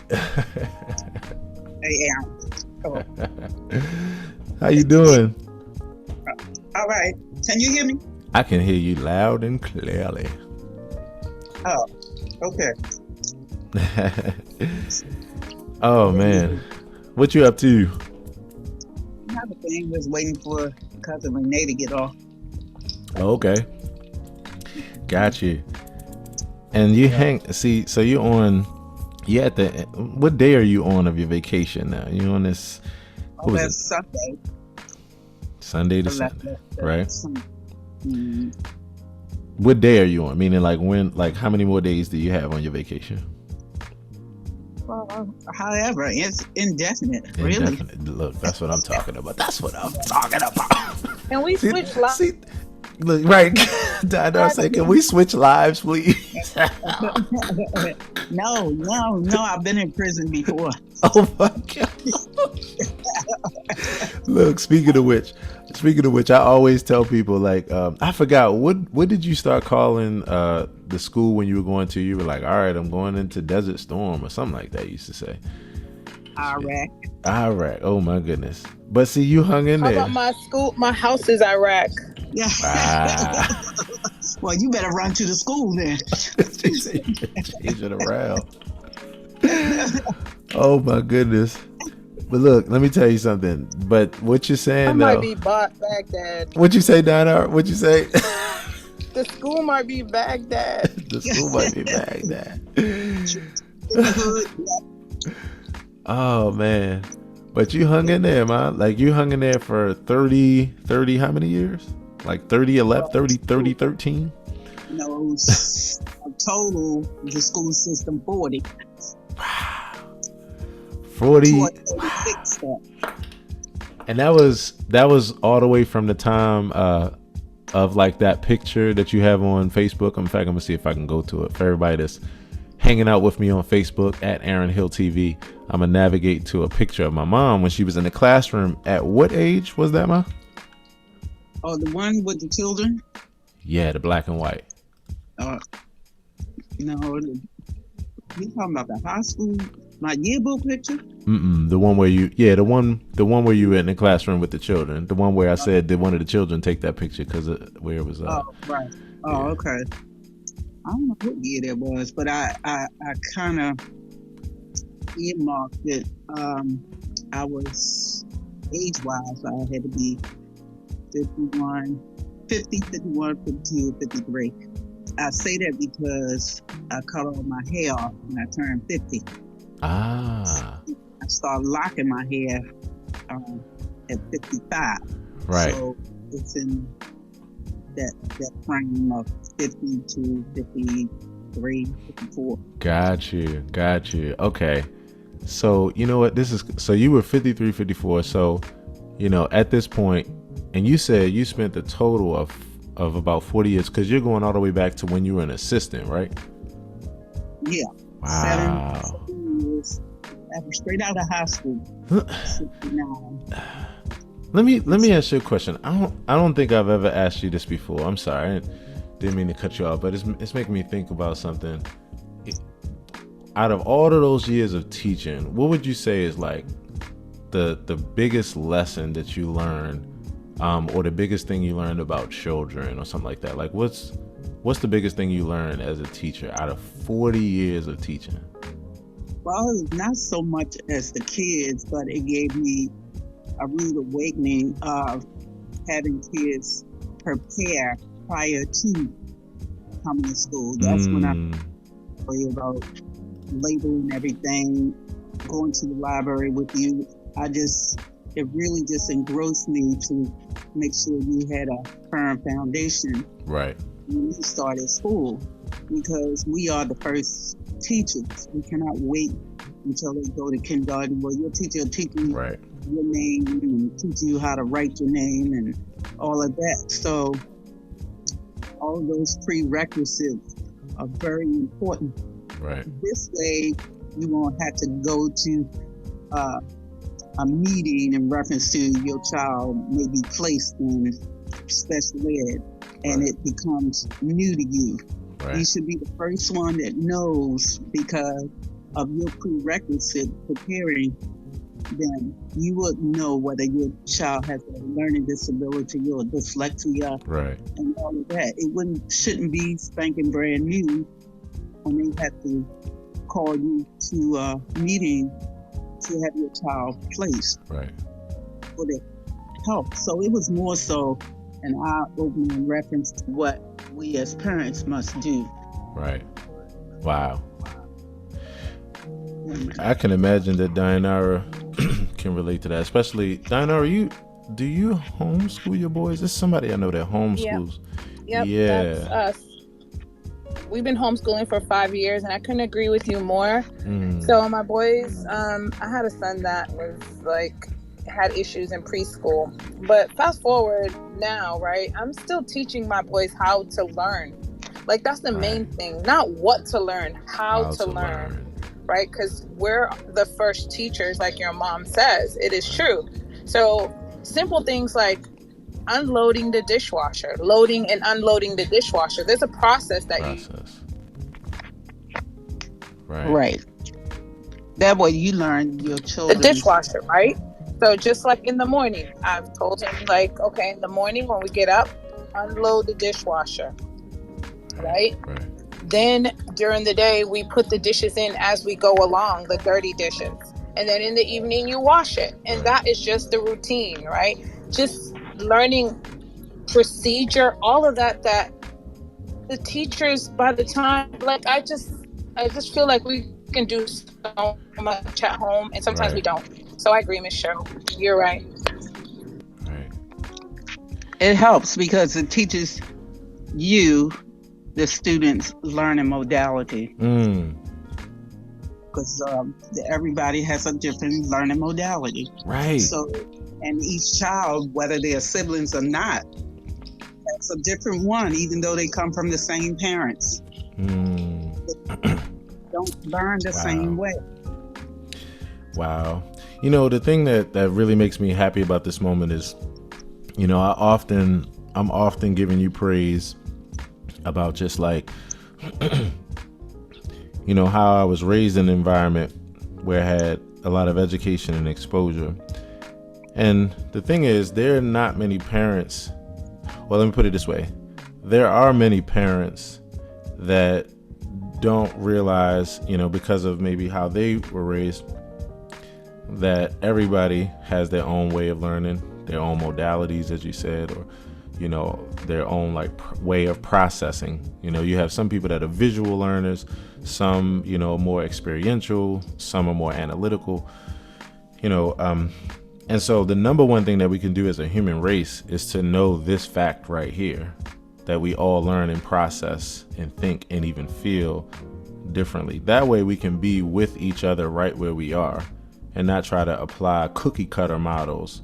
Hey, Aaron. Come on. How you doing? All right. Can you hear me? I can hear you loud and clearly. Oh, okay. Oh, man. What you up to? Everything was waiting for cousin Renee to get off. Oh, okay. Got you. And you so you're on, what day are you on of your vacation now? You on this? That's Sunday. Sunday to Sunday, right? Mm-hmm. What day are you on? Meaning how many more days do you have on your vacation? Well, however, it's indefinite, really. Look, that's what I'm talking about. That's what I'm talking about. Can we switch lives? Look, right. I said, can we switch lives, please? No, I've been in prison before. Oh my God. Look, speaking of which, I always tell people, I forgot, what did you start calling the school when you were going to? You were like, all right, I'm going into Desert Storm or something like that, you used to say. Iraq. Oh my goodness. But see, you hung in there. How about my school? My house is Iraq. Yeah. Ah. Well, you better run to the school then. Change it around. Oh my goodness. But look, let me tell you something. But what you're saying, I might be Baghdad. What you say, Donna? What you say? The school might be Baghdad. The school might be Baghdad. Oh man. But you hung in there, man. You hung in there for 30 how many years? 30, 11, 30, 13? No, total, the school system, 40. Wow. 40. And that was all the way from the time of that picture that you have on Facebook. In fact, I'm gonna see if I can go to it for everybody that's hanging out with me on Facebook at aaronhilltv. I'm gonna navigate to a picture of my mom when she was in the classroom. At what age was that, Ma? Oh, the one with the children? Yeah, the black and white. No, you talking about the high school? My yearbook picture? The one where the one where you were in the classroom with the children. The one where I said, did one of the children take that picture because where it was? Oh, right. Oh, yeah. Okay. I don't know what year that was, but I kind of earmarked it. I was age-wise, I had to be 51, 52, 53. I say that because I cut all my hair off when I turned 50. Ah. I started locking my hair at 55. Right. So it's in that frame of 50 to 53, 54. Got you. Okay. So, you know what? So you were 53, 54. So, at this point, and you said you spent the total of about 40 years, because you're going all the way back to when you were an assistant, right? Yeah. Wow. 7 years. I was straight out of high school. 69. Let me ask you a question. I don't think I've ever asked you this before. I'm sorry. I didn't mean to cut you off, but it's making me think about something. Out of all of those years of teaching, what would you say is the biggest lesson that you learned, or the biggest thing you learned about children or something like that? What's the biggest thing you learned as a teacher out of 40 years of teaching? Well, not so much as the kids, but it gave me a rude awakening of having kids prepare prior to coming to school. That's when I worry about labeling everything, going to the library with you. It really just engrossed me to make sure you had a firm foundation right when you started school, because we are the first teachers. We cannot wait until they go to kindergarten. Well, your teacher will teach you right your name and teach you how to write your name and all of that. So all of those prerequisites are very important. right This way, you won't have to go to a meeting in reference to your child may be placed in special ed, and right. it becomes new to you. Right. You should be the first one that knows, because of your prerequisite preparing. Then you would know whether your child has a learning disability or dyslexia, right and all of that. It shouldn't be spanking brand new when they have to call you to a meeting to have your child placed right for their help. So it was more so an eye-opening reference to what we as parents must do. right wow. I can imagine that Dianara can relate to that, especially Dianara. Do you homeschool your boys? There's somebody I know that homeschools. Yep, yeah, that's us. We've been homeschooling for 5 years, and I couldn't agree with you more. So my boys, I had a son that was had issues in preschool, but fast forward now, right? I'm still teaching my boys how to learn. Like, that's the main thing, not what to learn, how to learn. Right? Because we're the first teachers, like your mom says. It is true. So simple things like unloading the dishwasher, loading and unloading the dishwasher. There's a process Right. That way you learn your children. The dishwasher, right? So just like in the morning, I've told him, okay, in the morning when we get up, unload the dishwasher. Right? Then during the day, we put the dishes in as we go along, the dirty dishes. And then in the evening, you wash it. And that is just the routine, right? Just learning procedure, all of that the teachers, by the time, I just feel like we can do so much at home, and sometimes we don't. So I agree, Ms. Cheryl. You're right. Right. It helps because it teaches you the students' learning modality. Because everybody has a different learning modality. Right. So, and each child, whether they're siblings or not, has a different one, even though they come from the same parents. They don't learn the same way. Wow. The thing that really makes me happy about this moment is, I'm often giving you praise about just how I was raised in an environment where I had a lot of education and exposure. And the thing is, there are not many parents. Well, let me put it this way. There are many parents that don't realize, because of maybe how they were raised, that everybody has their own way of learning, their own modalities, as you said, or their own way of processing. You have some people that are visual learners, some more experiential, some are more analytical, and so the number one thing that we can do as a human race is to know this fact right here, that we all learn and process and think and even feel differently. That way we can be with each other right where we are and not try to apply cookie cutter models.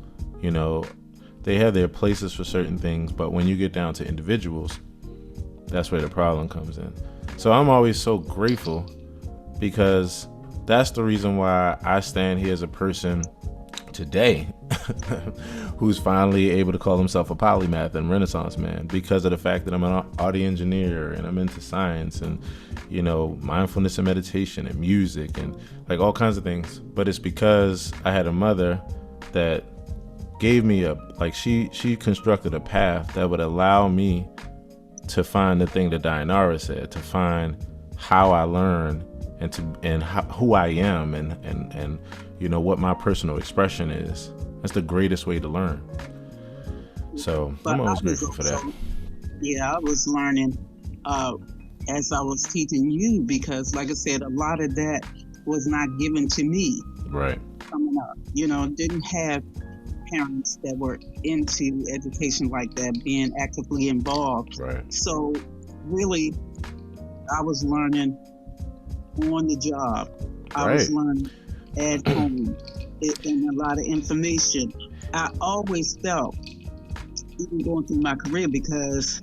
They have their places for certain things, but when you get down to individuals, that's where the problem comes in. So I'm always so grateful, because that's the reason why I stand here as a person today who's finally able to call himself a polymath and Renaissance man, because of the fact that I'm an audio engineer and I'm into science and mindfulness and meditation and music and all kinds of things. But it's because I had a mother that gave me she constructed a path that would allow me to find the thing that Dianara said, to find how I learn and who I am and what my personal expression is. That's the greatest way to learn. So But I'm I always was grateful for that. also, yeah, I was learning as I was teaching you, because like I said, a lot of that was not given to me Right. coming up. Didn't have parents that were into education like that, being actively involved. Right. So really, I was learning on the job. I was learning at home, and a lot of information. I always felt, even going through my career, because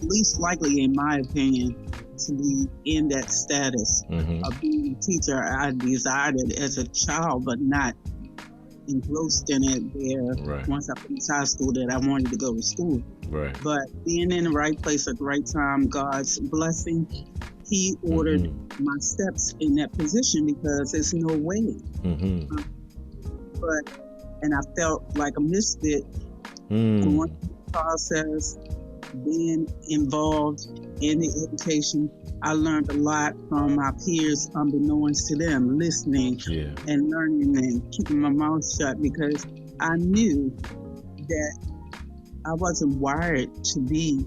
least likely, in my opinion, to be in that status of being a teacher, I desired it as a child, but not engrossed in it there once I finished high school, that I wanted to go to school. Right. But being in the right place at the right time, God's blessing, He ordered my steps in that position, because there's no way. And I felt like a misfit going through the process, being involved in the education. I learned a lot from my peers, unbeknownst to them, listening and learning and keeping my mouth shut, because I knew that I wasn't wired to be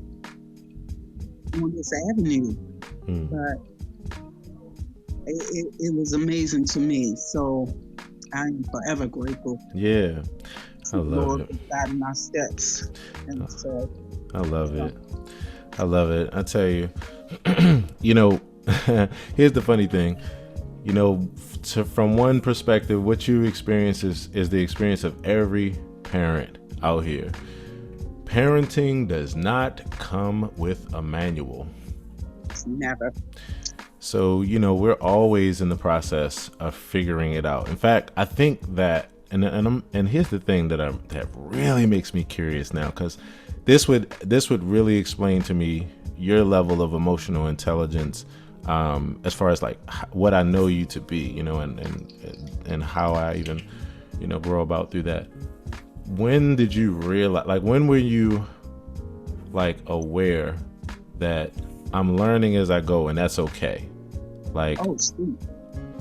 on this avenue. But it was amazing to me. So I am forever grateful. Yeah. I love it. Guiding my steps. And so I love it. I love it. I tell you, here's the funny thing, from one perspective, what you experience is the experience of every parent out here. Parenting does not come with a manual. Never. So, we're always in the process of figuring it out. In fact, I think that, and here's the thing that really makes me curious now, because this would really explain to me your level of emotional intelligence, as far as like what I know you to be, and how I even, grow about through that. When did you realize, like, when were you like aware that I'm learning as I go and that's okay? Like, oh, sweet.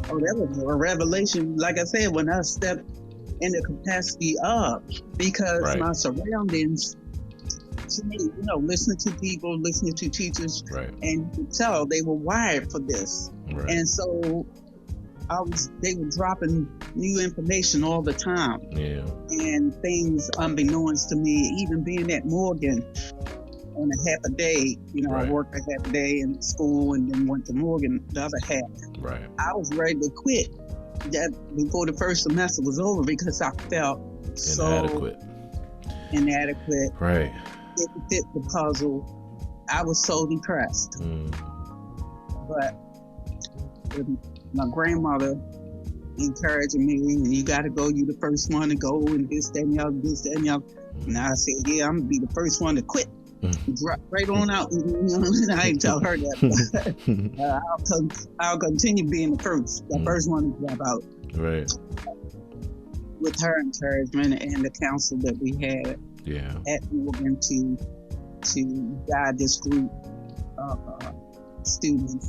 Oh, that was a revelation. Like I said, when I stepped in the capacity of, because my surroundings, to me, listening to people, listening to teachers, and you could tell they were wired for this. And so they were dropping new information all the time. And things unbeknownst to me, even being at Morgan on a half a day, I worked a half a day in school and then went to Morgan the other half. I was ready to quit that before the first semester was over, because I felt inadequate. It fit the puzzle. I was so depressed. But my grandmother encouraging me, you got to go, you the first one to go, and this, that, and the other, this, that, and the other. And I said, yeah, I'm going to be the first one to quit. Drop right on out. I ain't tell her that. I'll continue being the first one to drop out. With her encouragement and the counsel that we had at Morgan to guide this group of students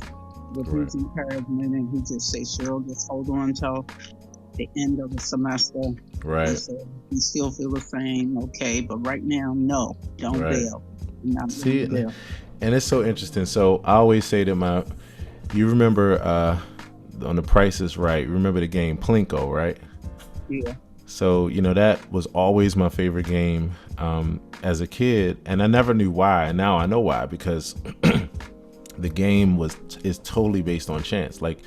with his encouragement, and he just said, Cheryl, just hold on till the end of the semester. He said, you still feel the same, okay, but right now, no, don't bail. See, and it's so interesting. So I always say to you remember on The Price is Right, you remember the game Plinko, right? Yeah. So, that was always my favorite game as a kid, and I never knew why. And now I know why, because the game is totally based on chance. Like,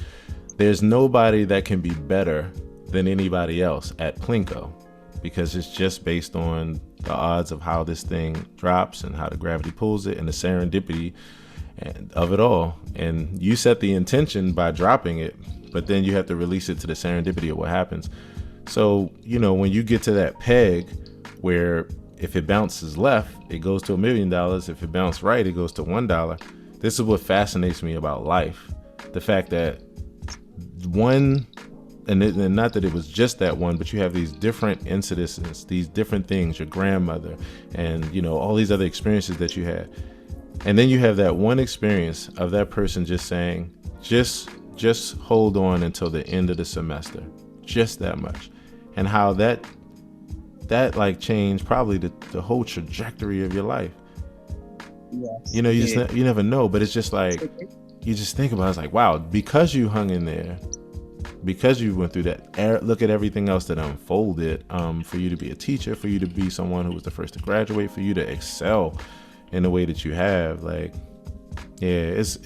there's nobody that can be better than anybody else at Plinko, because it's just based on the odds of how this thing drops and how the gravity pulls it and the serendipity of it all. And you set the intention by dropping it, but then you have to release it to the serendipity of what happens. So, when you get to that peg where if it bounces left, it goes to $1 million. If it bounced right, it goes to $1. This is what fascinates me about life. The fact that one, and not that it was just that one, but you have these different incidences, these different things, your grandmother and, all these other experiences that you had. And then you have that one experience of that person just saying, just hold on until the end of the semester, just that much. And how that that like changed probably the whole trajectory of your life. Yes. You know, you never know, but it's just like, you just think about it, it's like, wow, because you hung in there, because you went through that, look at everything else that unfolded, for you to be a teacher, for you to be someone who was the first to graduate, for you to excel in the way that you have. Like, yeah, it's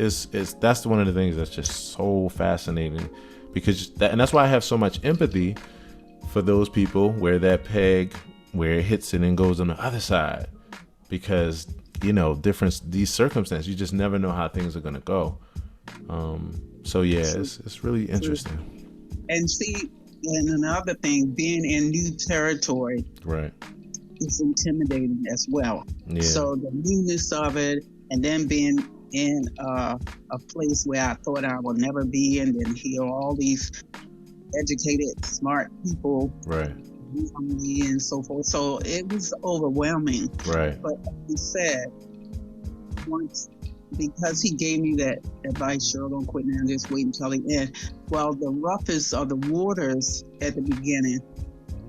that's one of the things that's just so fascinating, because and that's why I have so much empathy for those people where that peg, where it hits it and goes on the other side, because you know, these circumstances, you just never know how things are going to go. So yeah, it's really interesting. And see, and another thing, being in new territory, right, is intimidating as well. Yeah. So the newness of it, and then being in a place where I thought I would never be, and then hear all these educated, smart people, right, and so forth. So it was overwhelming. Right. But like you said, once, because he gave me that advice, Cheryl, don't quit now, just wait until the end. Well, the roughest of the waters at the beginning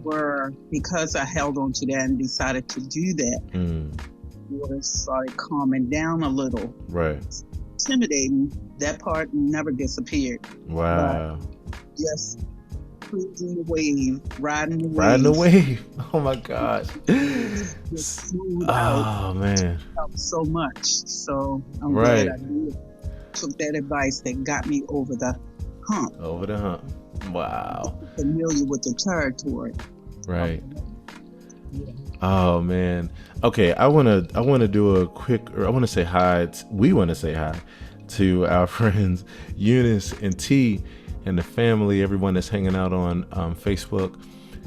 were, because I held on to that and decided to do that, waters started calming down a little. Right. Intimidating. That part never disappeared. Wow. Just cruising the wave, riding the wave. Riding the wave. Oh my God. Oh man. So much. So I'm glad I did. Took that advice that got me over the hump. Over the hump. Wow. Familiar with the territory. Right. Yeah. Oh man. Okay, I wanna do a quick, or I wanna say hi. We wanna say hi to our friends Eunice and T and the family, everyone that's hanging out on Facebook.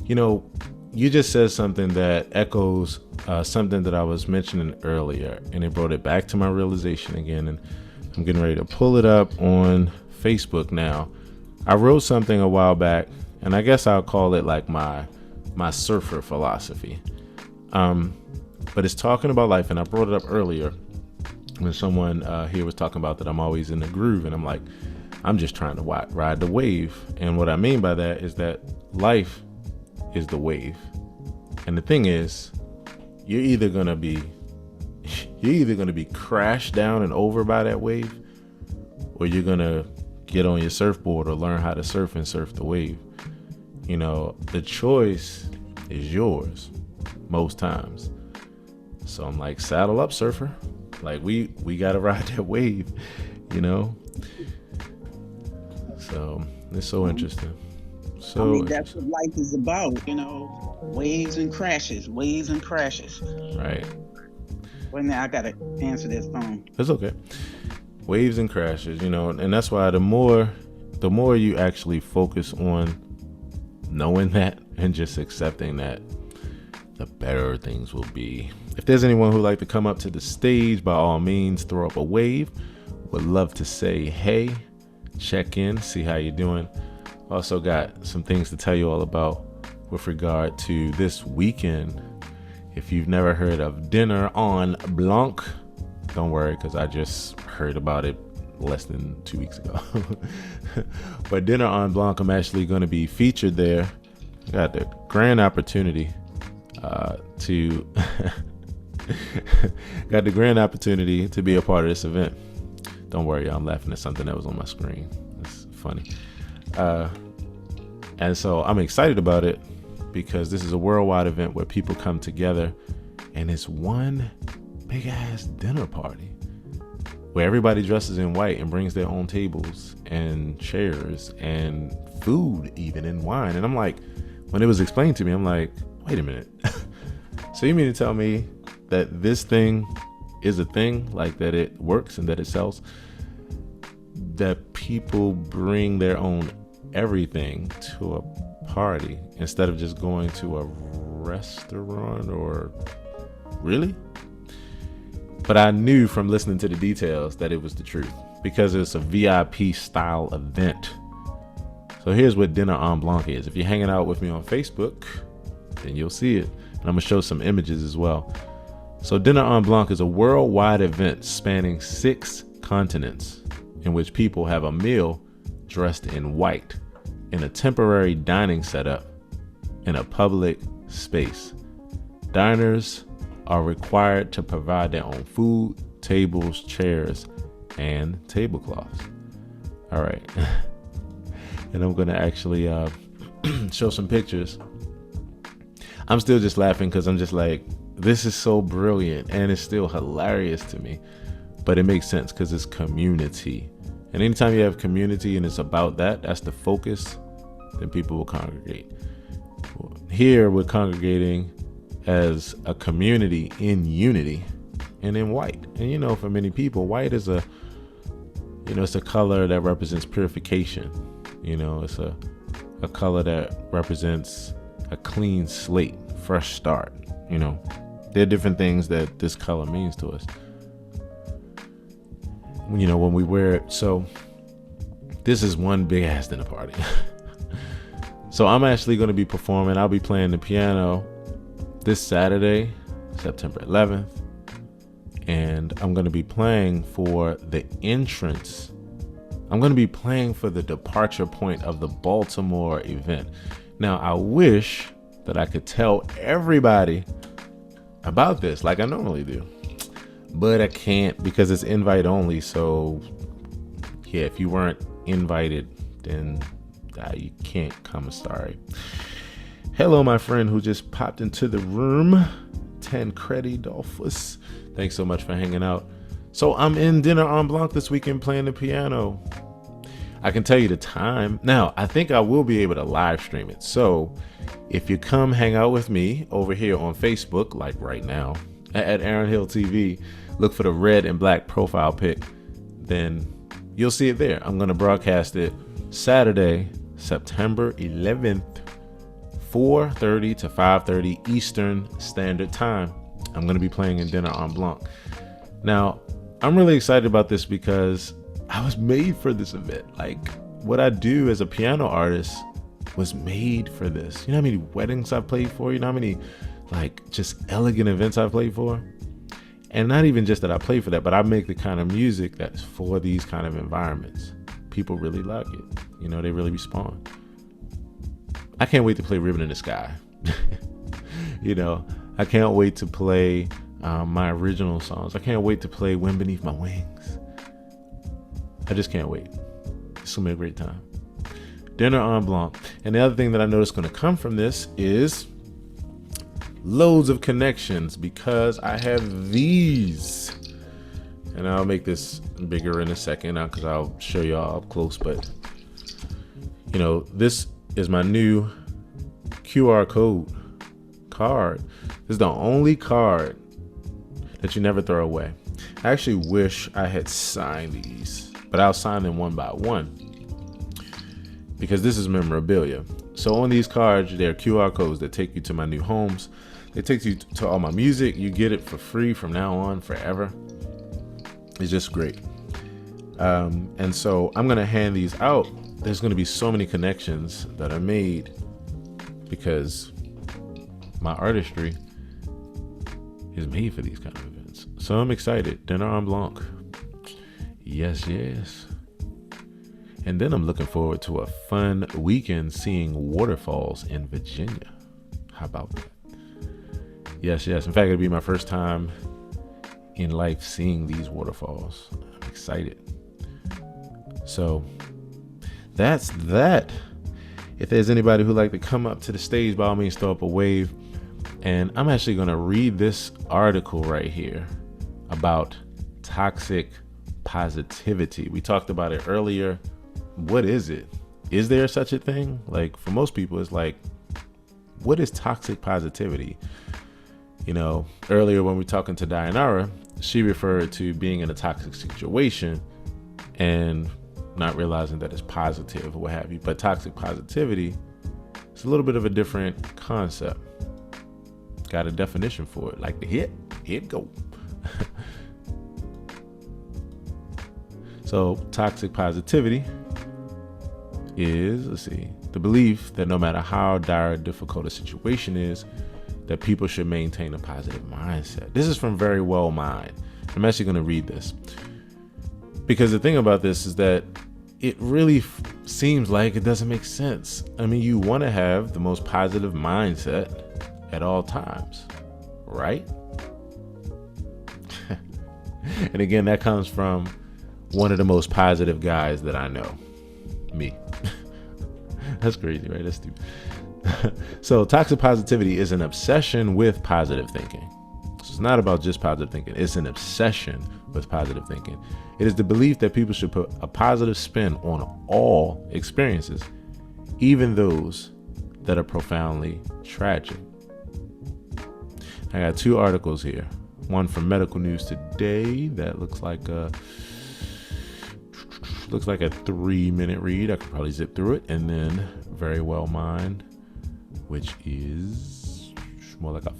You know, you just said something that echoes something that I was mentioning earlier, and it brought it back to my realization again. And I'm getting ready to pull it up on Facebook now. I wrote something a while back, and I guess I'll call it like my surfer philosophy. But it's talking about life, and I brought it up earlier when someone here was talking about that I'm always in the groove, and I'm like, I'm just trying to ride the wave. And what I mean by that is that life is the wave. And the thing is, you're either gonna be crashed down and over by that wave, or you're gonna get on your surfboard or learn how to surf and surf the wave. You know, the choice is yours most times. So I'm like, saddle up, surfer. Like we gotta ride that wave, you know? So it's so interesting. So I mean, that's what life is about, you know, waves and crashes. Right. Wait a minute, I gotta answer this phone. It's okay. Waves and crashes, you know, and that's why the more you actually focus on knowing that and just accepting that, the better things will be. If there's anyone who'd like to come up to the stage, by all means, throw up a wave. Would love to say hey, check in, see how you're doing. Also got some things to tell you all about with regard to this weekend. If you've never heard of Dinner on Blanc, don't worry, because I just heard about it less than 2 weeks ago. But Dinner on Blanc, I'm actually going to be featured there. Got the grand opportunity to be a part of this event. Don't worry, I'm laughing at something that was on my screen. It's funny. And so I'm excited about it because this is a worldwide event where people come together, and it's one big ass dinner party where everybody dresses in white and brings their own tables and chairs and food, even, and wine. And I'm like, when it was explained to me, I'm like, wait a minute. So you mean to tell me that this thing is a thing, like that it works and that it sells, that people bring their own everything to a party instead of just going to a restaurant? Or really? But I knew from listening to the details that it was the truth, because it's a VIP style event. So here's what Dinner en Blanc is. If you're hanging out with me on Facebook, then you'll see it. And I'm gonna show some images as well. So Dinner en Blanc is a worldwide event spanning 6 continents in which people have a meal dressed in white in a temporary dining setup in a public space. Diners are required to provide their own food, tables, chairs, and tablecloths. All right. And I'm going to actually show some pictures. I'm still just laughing because I'm just like, this is so brilliant, and it's still hilarious to me. But it makes sense because it's community. And anytime you have community and it's about that, that's the focus, then people will congregate. Here we're congregating as a community in unity and in white. And you know, for many people, white is it's a color that represents purification. You know, it's a color that represents a clean slate, fresh start. You know, there are different things that this color means to us. You know, when we wear it. So this is one big ass dinner party. So I'm actually going to be performing. I'll be playing the piano this Saturday, September 11th. And I'm going to be playing for the entrance. I'm going to be playing for the departure point of the Baltimore event. Now, I wish that I could tell everybody about this like I normally do, but I can't because it's invite only. So yeah, if you weren't invited, then you can't come. I'm sorry. Hello, my friend who just popped into the room, Tancredi Dolphus. Thanks so much for hanging out. So I'm in Dinner en Blanc this weekend playing the piano. I can tell you the time. Now, I think I will be able to live stream it. So if you come hang out with me over here on Facebook, like right now, at aaronhilltv, look for the red and black profile pic, then you'll see it there. I'm going to broadcast it Saturday, September 11th, 4:30 to 5:30 Eastern Standard Time. I'm going to be playing in Dinner en Blanc. Now, I'm really excited about this because I was made for this event. Like, what I do as a piano artist was made for this. You know how many weddings I've played for? You know how many, like, just elegant events I've played for? And not even just that I play for that, but I make the kind of music that's for these kind of environments. People really like it. You know, they really respond. I can't wait to play Ribbon in the Sky. You know, I can't wait to play my original songs. I can't wait to play Wind Beneath My Wings. I just can't wait. It's gonna be a great time. Dinner en Blanc. And the other thing that I know is going to come from this is loads of connections, because I have these. And I'll make this bigger in a second because I'll show y'all up close. But, you know, this is my new QR code card. This is the only card that you never throw away. I actually wish I had signed these, but I'll sign them one by one because this is memorabilia. So on these cards, there are QR codes that take you to my new homes. They take you to all my music. You get it for free from now on forever. It's just great. And so I'm going to hand these out. There's going to be so many connections that are made because my artistry is made for these kind of events. So I'm excited. Dinner en Blanc. Yes, yes. And then I'm looking forward to a fun weekend seeing waterfalls in Virginia. How about that? Yes, yes. In fact, it'll be my first time in life seeing these waterfalls. I'm excited. So that's that. If there's anybody who'd like to come up to the stage, by all means, throw up a wave. And I'm actually going to read this article right here about toxic positivity. We talked about it earlier. What is it? Is there such a thing? Like, for most people, it's like, what is toxic positivity? You know, earlier when we were talking to Dianara, she referred to being in a toxic situation and not realizing that it's positive or what have you. But toxic positivity is a little bit of a different concept. Got a definition for it, like the hit go. So toxic positivity is, the belief that no matter how dire or difficult a situation is, that people should maintain a positive mindset. This is from Very Well Mind. I'm actually going to read this because the thing about this is that it really seems like it doesn't make sense. I mean, you want to have the most positive mindset at all times, right? And again, that comes from one of the most positive guys that I know, me. That's crazy, right? That's stupid. So toxic positivity is an obsession with positive thinking. So it's not about just positive thinking. It's an obsession with positive thinking. It is the belief that people should put a positive spin on all experiences, even those that are profoundly tragic. I got 2 articles here. One from Medical News Today that looks like a 3-minute read. I could probably zip through it. And then Very Well Mind, which is more like a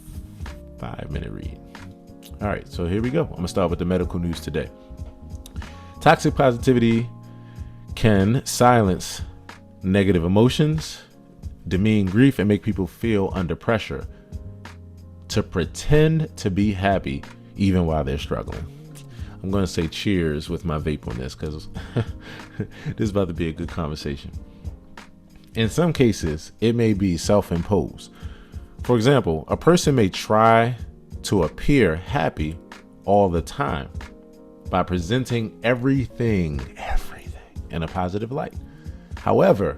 5-minute read. All right, so here we go. I'm gonna start with the Medical News Today. Toxic positivity can silence negative emotions, demean grief, and make people feel under pressure to pretend to be happy even while they're struggling. I'm going to say cheers with my vape on this because this is about to be a good conversation. In some cases, it may be self-imposed. For example, a person may try to appear happy all the time by presenting everything in a positive light. However,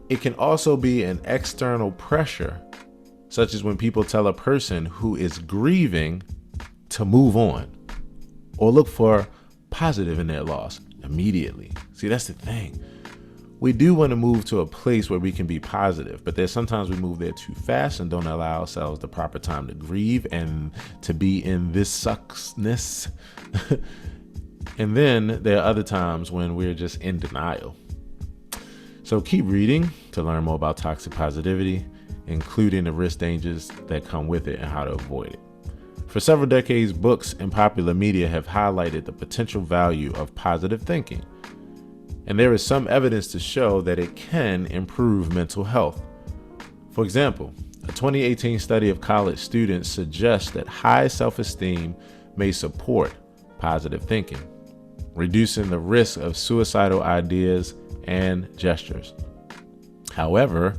it can also be an external pressure, such as when people tell a person who is grieving to move on or look for positive in their loss immediately. See, that's the thing. We do want to move to a place where we can be positive, but there's sometimes we move there too fast and don't allow ourselves the proper time to grieve and to be in this sucksness. And then there are other times when we're just in denial. So keep reading to learn more about toxic positivity, including the risk dangers that come with it and how to avoid it. For several decades, books and popular media have highlighted the potential value of positive thinking. And there is some evidence to show that it can improve mental health. For example, a 2018 study of college students suggests that high self-esteem may support positive thinking, reducing the risk of suicidal ideas and gestures. However,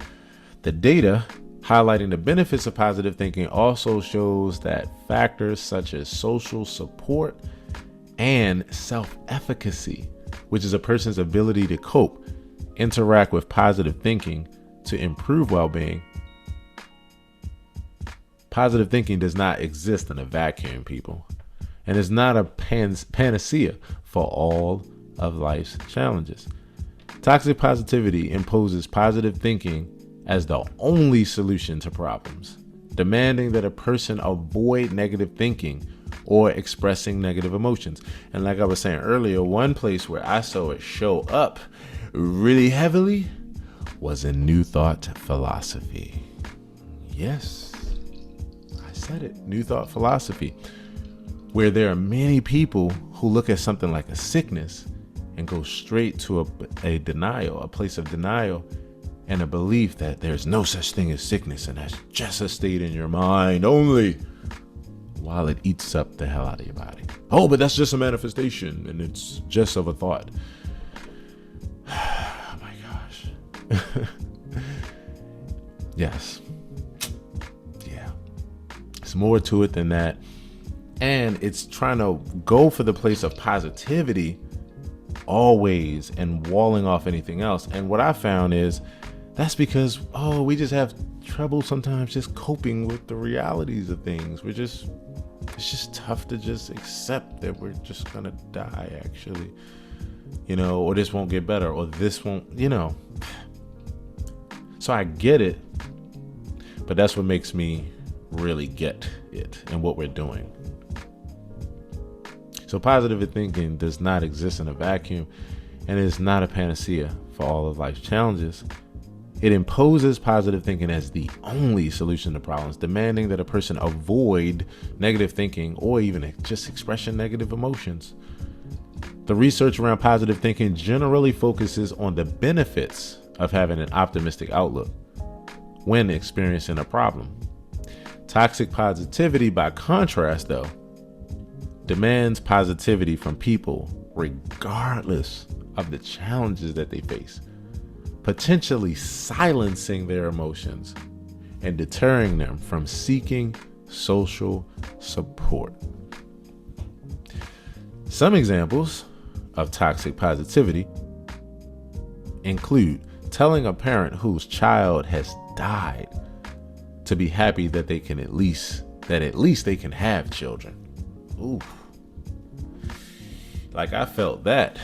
the data highlighting the benefits of positive thinking also shows that factors such as social support and self-efficacy, which is a person's ability to cope, interact with positive thinking to improve well-being. Positive thinking does not exist in a vacuum, people, and is not a panacea for all of life's challenges. Toxic positivity imposes positive thinking as the only solution to problems, demanding that a person avoid negative thinking or expressing negative emotions. And like I was saying earlier, one place where I saw it show up really heavily was in New Thought philosophy. Yes, I said it, New Thought philosophy, where there are many people who look at something like a sickness and go straight to a denial, a place of denial, and a belief that there's no such thing as sickness and that's just a state in your mind only, while it eats up the hell out of your body. Oh, but that's just a manifestation and it's just of a thought. Oh my gosh. Yes. Yeah. It's more to it than that. And it's trying to go for the place of positivity always and walling off anything else. And what I found is that's because, we just have trouble sometimes just coping with the realities of things. It's just tough to just accept that we're just gonna die, actually, or this won't get better, or this won't, So I get it, but that's what makes me really get it and what we're doing. So positive thinking does not exist in a vacuum and is not a panacea for all of life's challenges. It imposes positive thinking as the only solution to problems, demanding that a person avoid negative thinking or even just expressing negative emotions. The research around positive thinking generally focuses on the benefits of having an optimistic outlook when experiencing a problem. Toxic positivity, by contrast, though, demands positivity from people regardless of the challenges that they face, potentially silencing their emotions and deterring them from seeking social support. Some examples of toxic positivity include telling a parent whose child has died to be happy that at least they can have children. Ooh. Like, I felt that.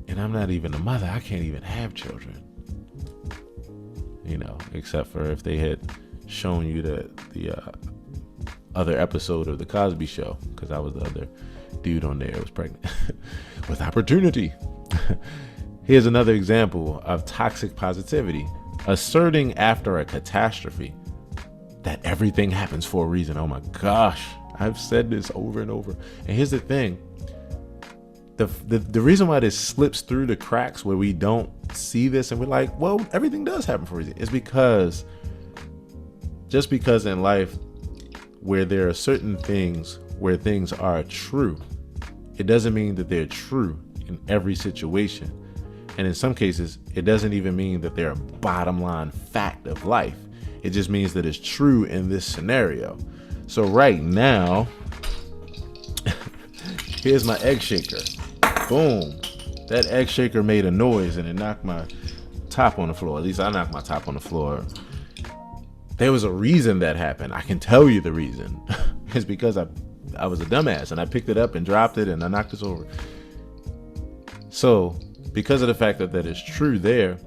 And I'm not even a mother. I can't even have children. Except for if they had shown you the other episode of The Cosby Show, because I was the other dude on there who was pregnant with opportunity. Here's another example of toxic positivity: asserting after a catastrophe that everything happens for a reason. Oh my gosh, I've said this over and over. And here's the thing: the reason why this slips through the cracks where we don't see this and we're like, well, everything does happen for a reason, is because just because in life where there are certain things where things are true, it doesn't mean that they're true in every situation. And in some cases, it doesn't even mean that they're a bottom line fact of life. It just means that it's true in this scenario. So right now, here's my egg shaker. Boom. That egg shaker made a noise and it knocked my top on the floor. At least I knocked my top on the floor. There was a reason that happened. I can tell you the reason. It's because I was a dumbass and I picked it up and dropped it and I knocked this over. So because of the fact that is true there,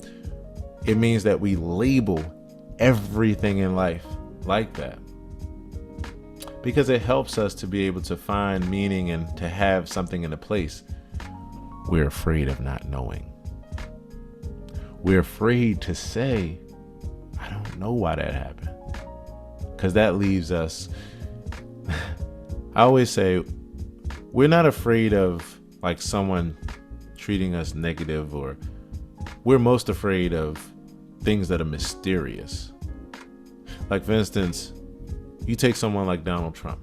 it means that we label everything in life like that. Because it helps us to be able to find meaning and to have something in a place. We're afraid of not knowing. We're afraid to say, I don't know why that happened. Because that leaves us, I always say, we're not afraid of like someone treating us negative, or we're most afraid of things that are mysterious. Like, for instance, you take someone like Donald Trump.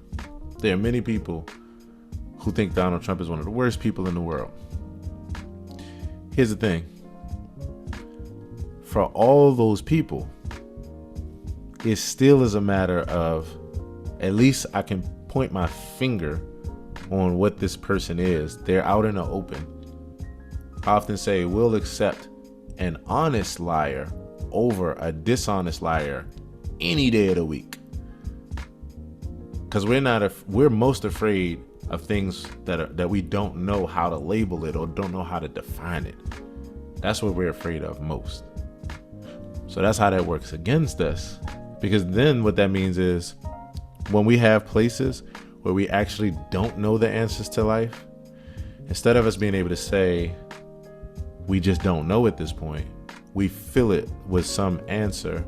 There are many people who think Donald Trump is one of the worst people in the world. Here's the thing. For all those people, it still is a matter of, at least I can point my finger on what this person is. They're out in the open. I often say we'll accept an honest liar over a dishonest liar any day of the week. Because we're most afraid of things that we don't know how to label it or don't know how to define it. That's what we're afraid of most. So that's how that works against us. Because then what that means is when we have places where we actually don't know the answers to life, instead of us being able to say, we just don't know at this point, we fill it with some answer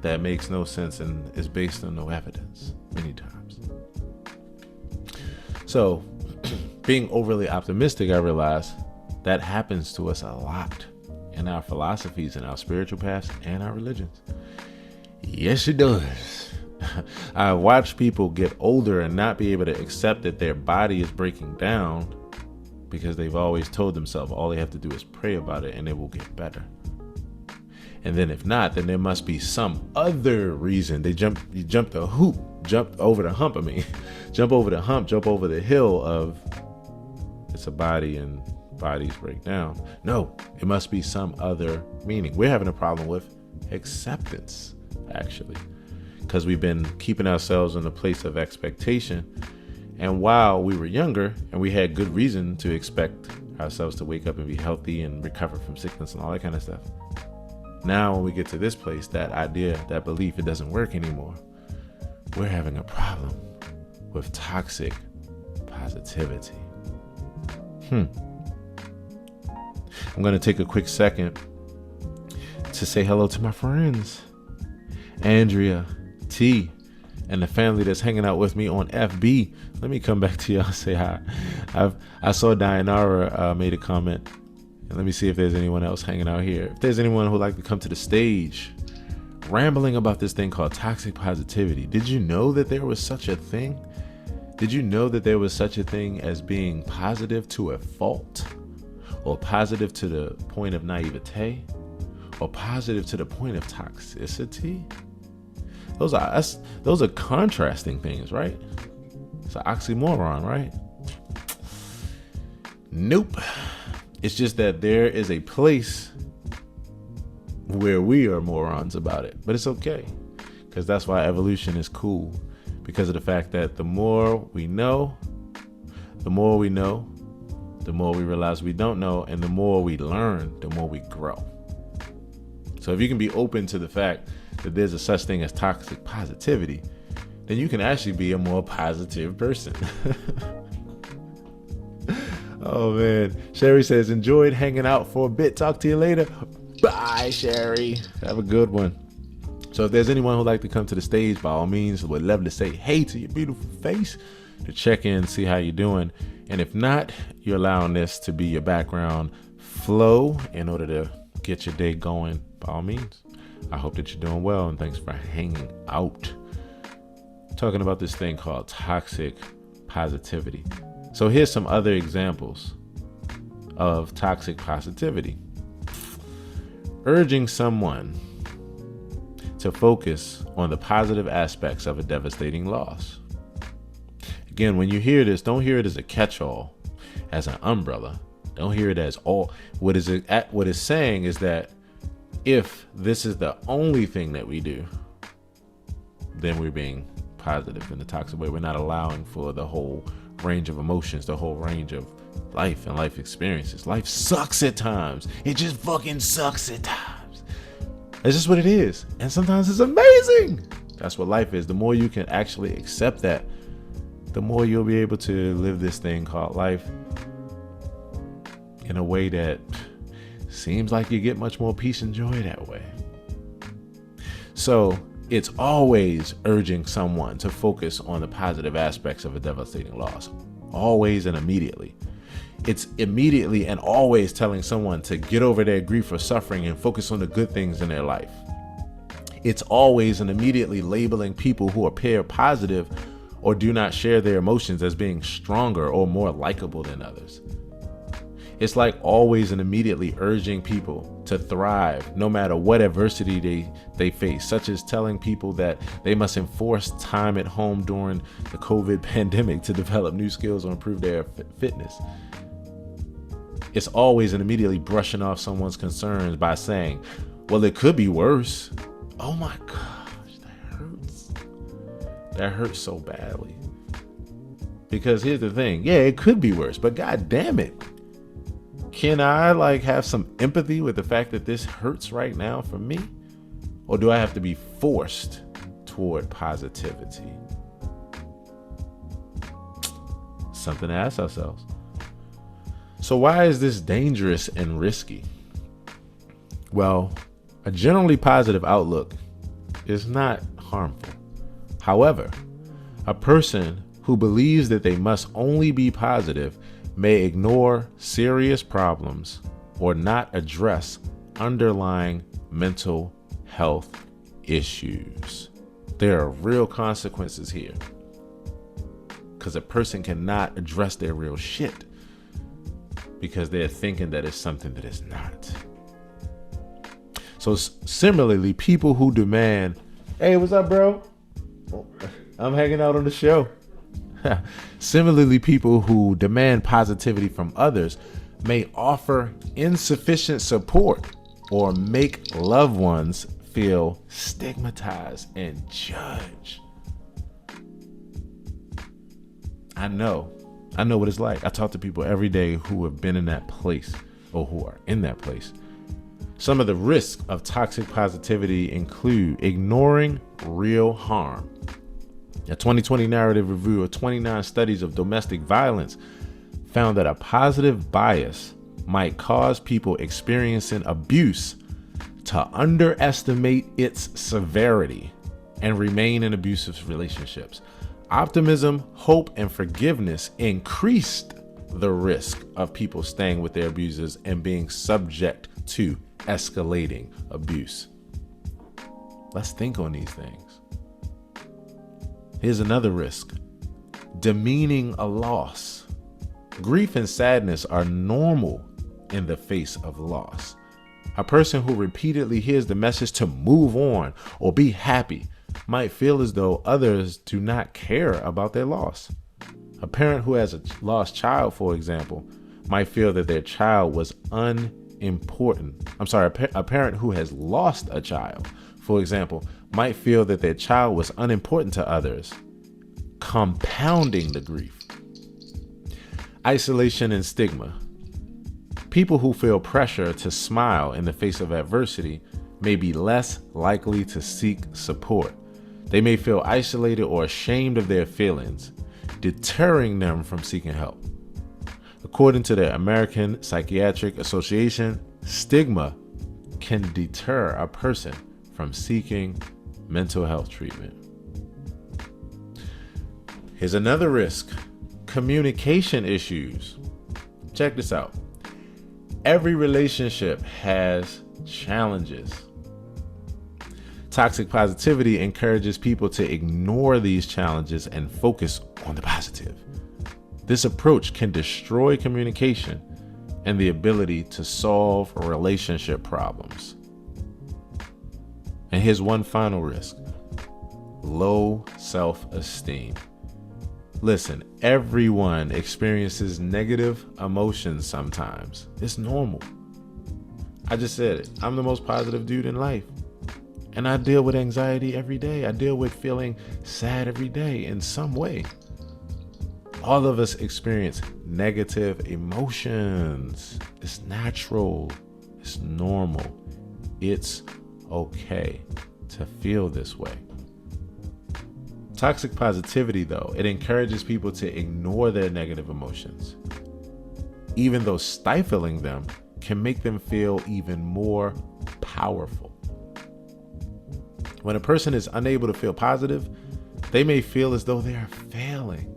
that makes no sense and is based on no evidence many times. So being overly optimistic, I realize that happens to us a lot in our philosophies, in our spiritual paths, and our religions. Yes, it does. I watch people get older and not be able to accept that their body is breaking down because they've always told themselves all they have to do is pray about it and it will get better. And then if not, then there must be some other reason. You jump over the hump, jump over the hill of it's a body and bodies break down. No, it must be some other meaning. We're having a problem with acceptance, actually, because we've been keeping ourselves in a place of expectation. And while we were younger and we had good reason to expect ourselves to wake up and be healthy and recover from sickness and all that kind of stuff, now when we get to this place, that idea, that belief, it doesn't work anymore. We're having a problem with toxic positivity. I'm going to take a quick second to say hello to my friends, Andrea, T, and the family that's hanging out with me on FB. Let me come back to y'all and say hi. I saw Dianara made a comment. And let me see if there's anyone else hanging out here. If there's anyone who'd like to come to the stage, rambling about this thing called toxic positivity. Did you know that there was such a thing? Did you know that there was such a thing as being positive to a fault? Or positive to the point of naivete? or positive to the point of toxicity? Those are contrasting things, right? It's an oxymoron, right? Nope. It's just that there is a place where we are morons about it, but it's okay, because that's why evolution is cool, because of the fact that the more we know, the more we realize we don't know, and the more we learn, the more we grow. So if you can be open to the fact that there's a such thing as toxic positivity, then you can actually be a more positive person. Oh man, Sherry says, enjoyed hanging out for a bit. Talk to you later. Bye, Sherry. Have a good one. So if there's anyone who'd like to come to the stage, by all means, would love to say hey to your beautiful face, to check in, see how you're doing. And if not, you're allowing this to be your background flow in order to get your day going, by all means. I hope that you're doing well, and thanks for hanging out. Talking about this thing called toxic positivity. So here's some other examples of toxic positivity. Urging someone to focus on the positive aspects of a devastating loss. Again, when you hear this, don't hear it as a catch-all, as an umbrella. Don't hear it as all. What is saying is that if this is the only thing that we do, then we're being positive in a toxic way. We're not allowing for the whole range of emotions, the whole range of life and life experiences. Life sucks at times. It just fucking sucks at times. It's just what it is. And sometimes it's amazing. That's what life is. The more you can actually accept that, the more you'll be able to live this thing called life in a way that seems like you get much more peace and joy that way. So it's always urging someone to focus on the positive aspects of a devastating loss. Always and immediately. It's immediately and always telling someone to get over their grief or suffering and focus on the good things in their life. It's always and immediately labeling people who appear positive or do not share their emotions as being stronger or more likable than others. It's like always and immediately urging people to thrive no matter what adversity they face, such as telling people that they must enforce time at home during the COVID pandemic to develop new skills or improve their fitness. It's always and immediately brushing off someone's concerns by saying, well, it could be worse. Oh my gosh, that hurts. That hurts so badly. Because here's the thing. Yeah, it could be worse, but God damn it. Can I have some empathy with the fact that this hurts right now for me? Or do I have to be forced toward positivity? Something to ask ourselves. So why is this dangerous and risky? Well, a generally positive outlook is not harmful. However, a person who believes that they must only be positive may ignore serious problems or not address underlying mental health issues. There are real consequences here because a person cannot address their real shit because they're thinking that it's something that it's not. So similarly, people who demand, hey, what's up, bro? I'm hanging out on the show. Similarly, people who demand positivity from others may offer insufficient support or make loved ones feel stigmatized and judged. I know what it's like. I talk to people every day who have been in that place or who are in that place. Some of the risks of toxic positivity include ignoring real harm. A 2020 narrative review of 29 studies of domestic violence found that a positive bias might cause people experiencing abuse to underestimate its severity and remain in abusive relationships. Optimism, hope, and forgiveness increased the risk of people staying with their abusers and being subject to escalating abuse. Let's think on these things. Here's another risk: demeaning a loss. Grief and sadness are normal in the face of loss. A person who repeatedly hears the message to move on or be happy might feel as though others do not care about their loss. A parent who has a lost child, for example, might feel that their child was unimportant. A parent who has lost a child, for example, might feel that their child was unimportant to others, compounding the grief. Isolation and stigma. People who feel pressure to smile in the face of adversity may be less likely to seek support. They may feel isolated or ashamed of their feelings, deterring them from seeking help. According to the American Psychiatric Association, stigma can deter a person from seeking mental health treatment. Here's another risk: communication issues. Check this out. Every relationship has challenges. Toxic positivity encourages people to ignore these challenges and focus on the positive. This approach can destroy communication and the ability to solve relationship problems. And here's one final risk: low self-esteem. Listen, everyone experiences negative emotions sometimes. It's normal. I just said it. I'm the most positive dude in life. And I deal with anxiety every day. I deal with feeling sad every day in some way. All of us experience negative emotions. It's natural. It's normal. It's okay to feel this way. Toxic positivity, though, it encourages people to ignore their negative emotions, even though stifling them can make them feel even more powerful. When a person is unable to feel positive, they may feel as though they are failing.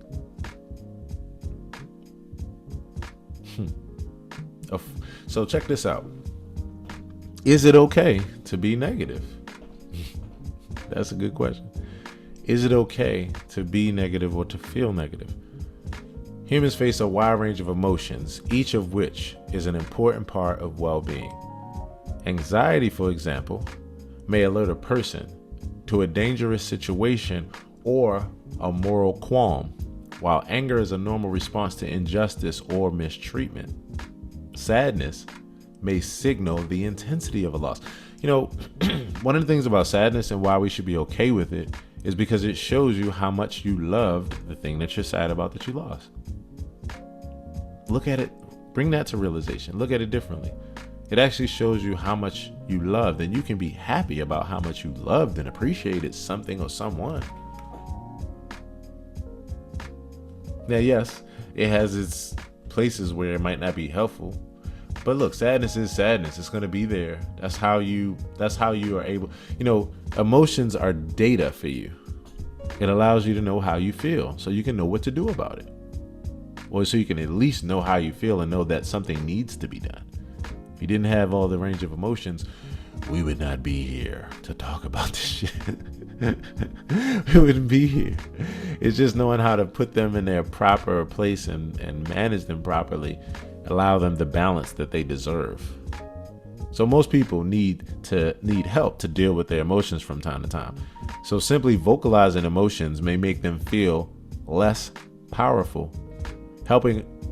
So check this out. Is it okay to be negative? That's a good question. Is it okay to be negative or to feel negative? Humans face a wide range of emotions, each of which is an important part of well-being. Anxiety, for example, may alert a person to a dangerous situation or a moral qualm, while anger is a normal response to injustice or mistreatment. Sadness may signal the intensity of a loss. You know, one of the things about sadness and why we should be okay with it is because it shows you how much you loved the thing that you're sad about that you lost. Look at it, bring that to realization. Look at it differently. It actually shows you how much you loved, and you can be happy about how much you loved and appreciated something or someone. Now, yes, it has its places where it might not be helpful. But look, sadness is sadness. It's going to be there. That's how you are able, emotions are data for you. It allows you to know how you feel so you can know what to do about it. Or so you can at least know how you feel and know that something needs to be done. If you didn't have all the range of emotions, we would not be here to talk about this shit. We wouldn't be here. It's just knowing how to put them in their proper place and manage them properly. Allow them the balance that they deserve. So most people need help to deal with their emotions from time to time. So simply vocalizing emotions may make them feel less powerful,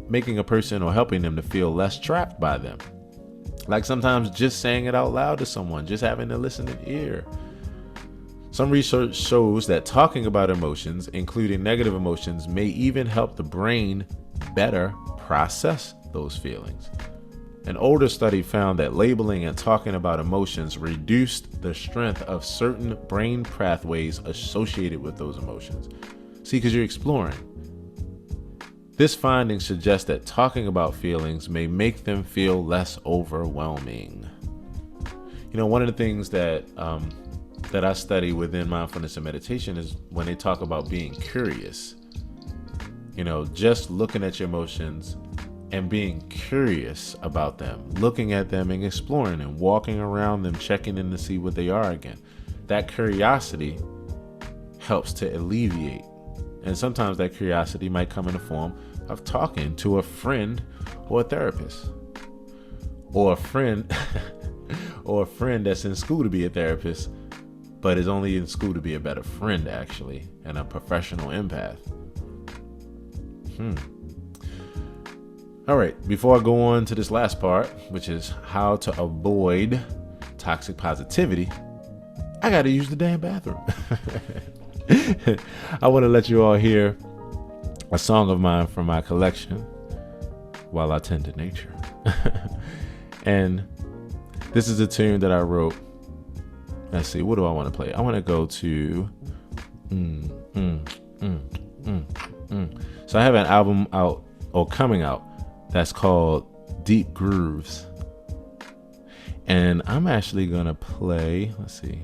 making a person or helping them to feel less trapped by them. Like sometimes just saying it out loud to someone, just having a listening ear. Some research shows that talking about emotions, including negative emotions, may even help the brain better process those feelings. An older study found that labeling and talking about emotions reduced the strength of certain brain pathways associated with those emotions. See, because you're exploring. This finding suggests that talking about feelings may make them feel less overwhelming. One of the things that I study within mindfulness and meditation is when they talk about being curious. Just looking at your emotions and being curious about them, looking at them and exploring them, walking around them, checking in to see what they are again. That curiosity helps to alleviate. And sometimes that curiosity might come in the form of talking to a friend or a therapist, or a friend or a friend that's in school to be a therapist, but is only in school to be a better friend, actually, and a professional empath. All right, before I go on to this last part, which is how to avoid toxic positivity, I got to use the damn bathroom. I want to let you all hear a song of mine from my collection, While I Tend to Nature. And this is a tune that I wrote. Let's see, what do I want to play? I want to go to So I have an album out or coming out that's called Deep Grooves. And I'm actually gonna play, let's see.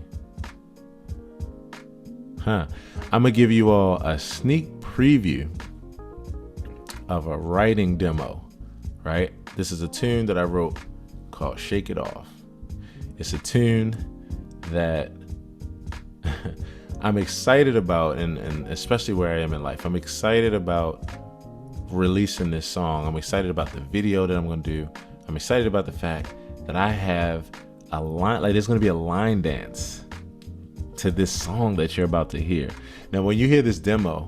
I'm gonna give you all a sneak preview of a writing demo, right? This is a tune that I wrote called Shake It Off. It's a tune that I'm excited about, and especially where I am in life. I'm excited about releasing this song. I'm excited about the video that I'm going to do. I'm excited about the fact that I have a line, like there's going to be a line dance to this song that you're about to hear. Now, when you hear this demo,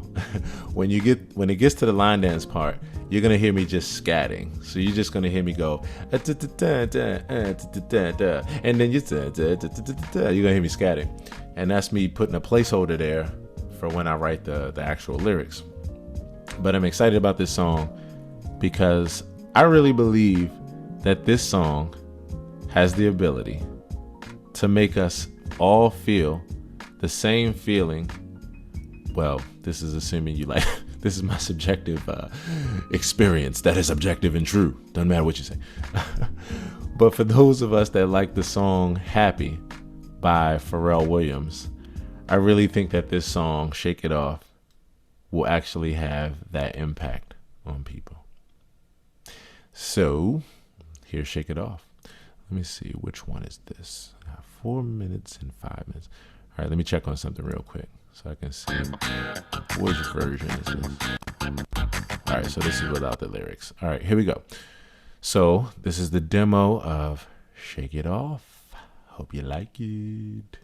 when it gets to the line dance part, you're going to hear me just scatting. So you're just going to hear me go, and then you're going to hear me scatting. And that's me putting a placeholder there for when I write the actual lyrics. But I'm excited about this song because I really believe that this song has the ability to make us all feel the same feeling. Well, this is assuming you like, this is my subjective experience that is objective and true. Doesn't matter what you say. But for those of us that like the song Happy by Pharrell Williams, I really think that this song, Shake It Off, will actually have that impact on people. So, here's Shake It Off. Let me see, which one is this? I have 4 minutes and 5 minutes. All right, let me check on something real quick so I can see which version is this. All right, so this is without the lyrics. All right, here we go. So, this is the demo of Shake It Off. Hope you like it.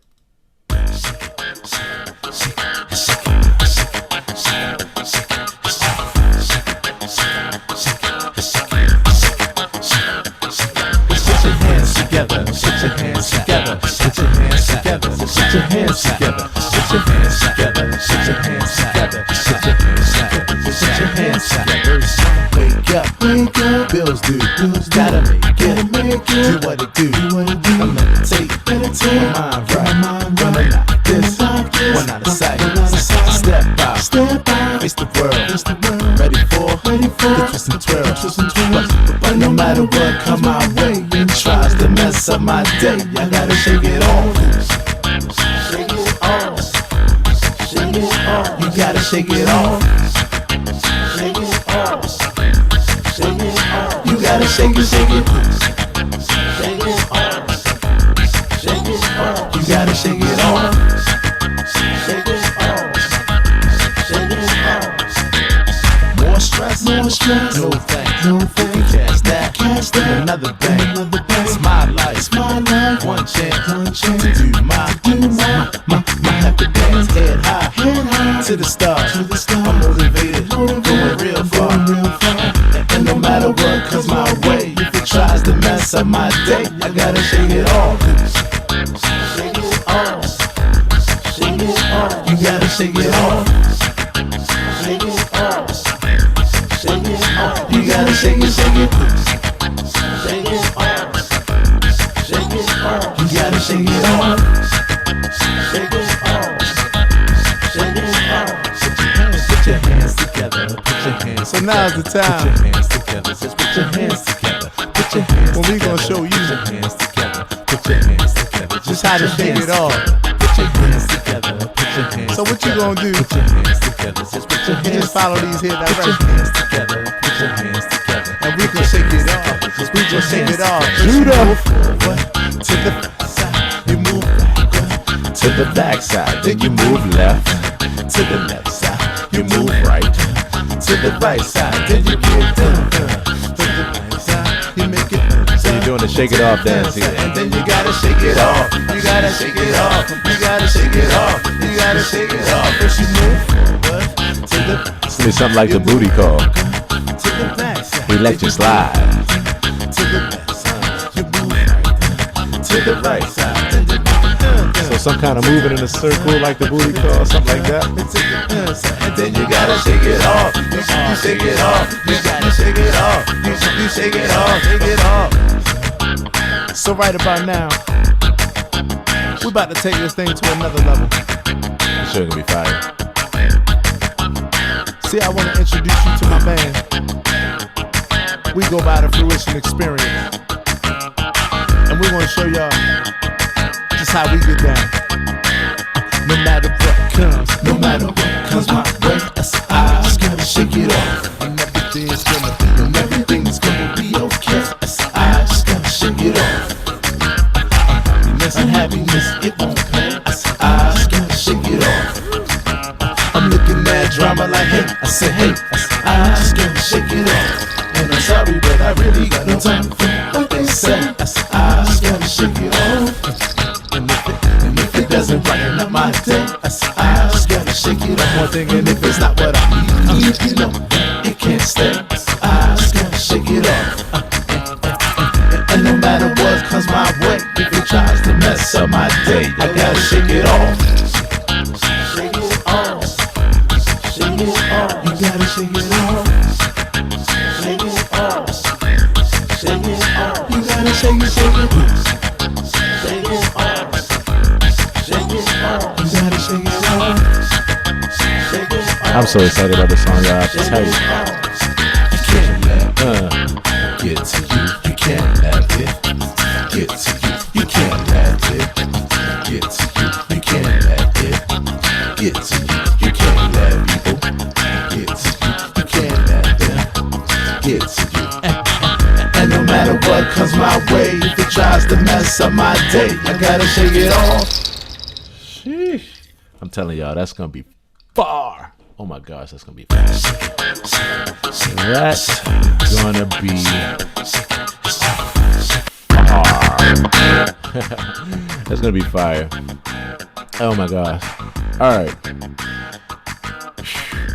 Together, put your hands together, put your hands together, put your hands together, put your hands together, put your hands together, put your hands together, put your hands together. Wake up, bills due, gotta make it, do what it do, I meditate, my mind right, when I knock this, one out of sight, step out, face the world, ready for the twist and twirl, but no matter what come my way, tries to mess up my day, I gotta shake it off. Shake it off. Shake it off. You gotta shake it off. Shake it off. Shake it off. You gotta shake it, shake it. Shake it off. Shake it off. You gotta shake it off. Shake it off. Shake it off. More stress, no thanks, catch that, another bang. It's my life, one chance to do my happy dance, head high, to the stars, I'm motivated, going real far, and no matter what comes my way, if it tries to mess up my day, I gotta shake it off, shake it off, shake it off, you gotta shake it off, shake it off, shake it off, you gotta shake it, shake it off. Shake it off, shake it off, you gotta shake it off, shake it off, shake it off, put your hands together, put your hands. So now's the time, put your hands together, just put your hands together, put your hands. Well, we gonna show you, put your hands together, put your hands together, just how to shake it off, put your hands together, put your hands. So what you gonna do? Put your hands together, just put your hands. Just follow these here directions. Put your hands together, put your hands together, and we can shake it off. We just shake it off. You move forward to the side, you move backward to the back side, then you move left to the left side, you move right to the right side, then you get down to the right side, you make it. So you're doing the shake it off dance here. And then you gotta shake it off. You gotta shake it off. You gotta shake it off. You gotta shake it off. First you move forward to the. Say something like the booty call. To the back side. We let you slide. To the left side. You move right. To the right side. So some kind of moving in a circle like the booty call, something like that. And then you gotta shake it off. You shake it off. You gotta shake it off. You shake it off. Shake it off. So right about now, we about to take this thing to another level. Sure gonna be fire. See, I want to introduce you to my band. We go by the Fruition Experience, and we want to show y'all just how we get down. No matter what comes, no matter what comes my way, I just gotta shake it off. and everything's gonna be okay. I just gotta shake it off. Happiness and happiness, It won't pass. I just gotta shake it off. I'm looking at drama like, hey, I said, hey, I just gotta shake it off. And I'm sorry, but I really got no time for what they say. I just gotta shake it off. And if it doesn't brighten up my day, I just gotta shake it off. one thing, and if it's not what I need, You know, it can't stay. I just gotta shake it off. And no matter what comes my way, if it tries to mess up my day, I gotta shake it off. Shake it off. Shake it off. You gotta shake it off. Shake it off. Shake it off. You gotta shake it, shake it. Shake it off. Shake it off. You gotta shake it off. Shake it off. I'm so excited about this song, y'all. I have to tell you. You can't let get to you. You can't let it get to you. You can't let it get to you. You can't let it get to you. You can't let people get to you. You can't let them get to you. And no matter what comes my way, if it tries to mess up my day, I gotta shake it off. Sheesh. I'm telling y'all, that's gonna be far. Oh my gosh, that's gonna be fast. That's gonna be fire. That's gonna be fire. Oh my gosh. Alright.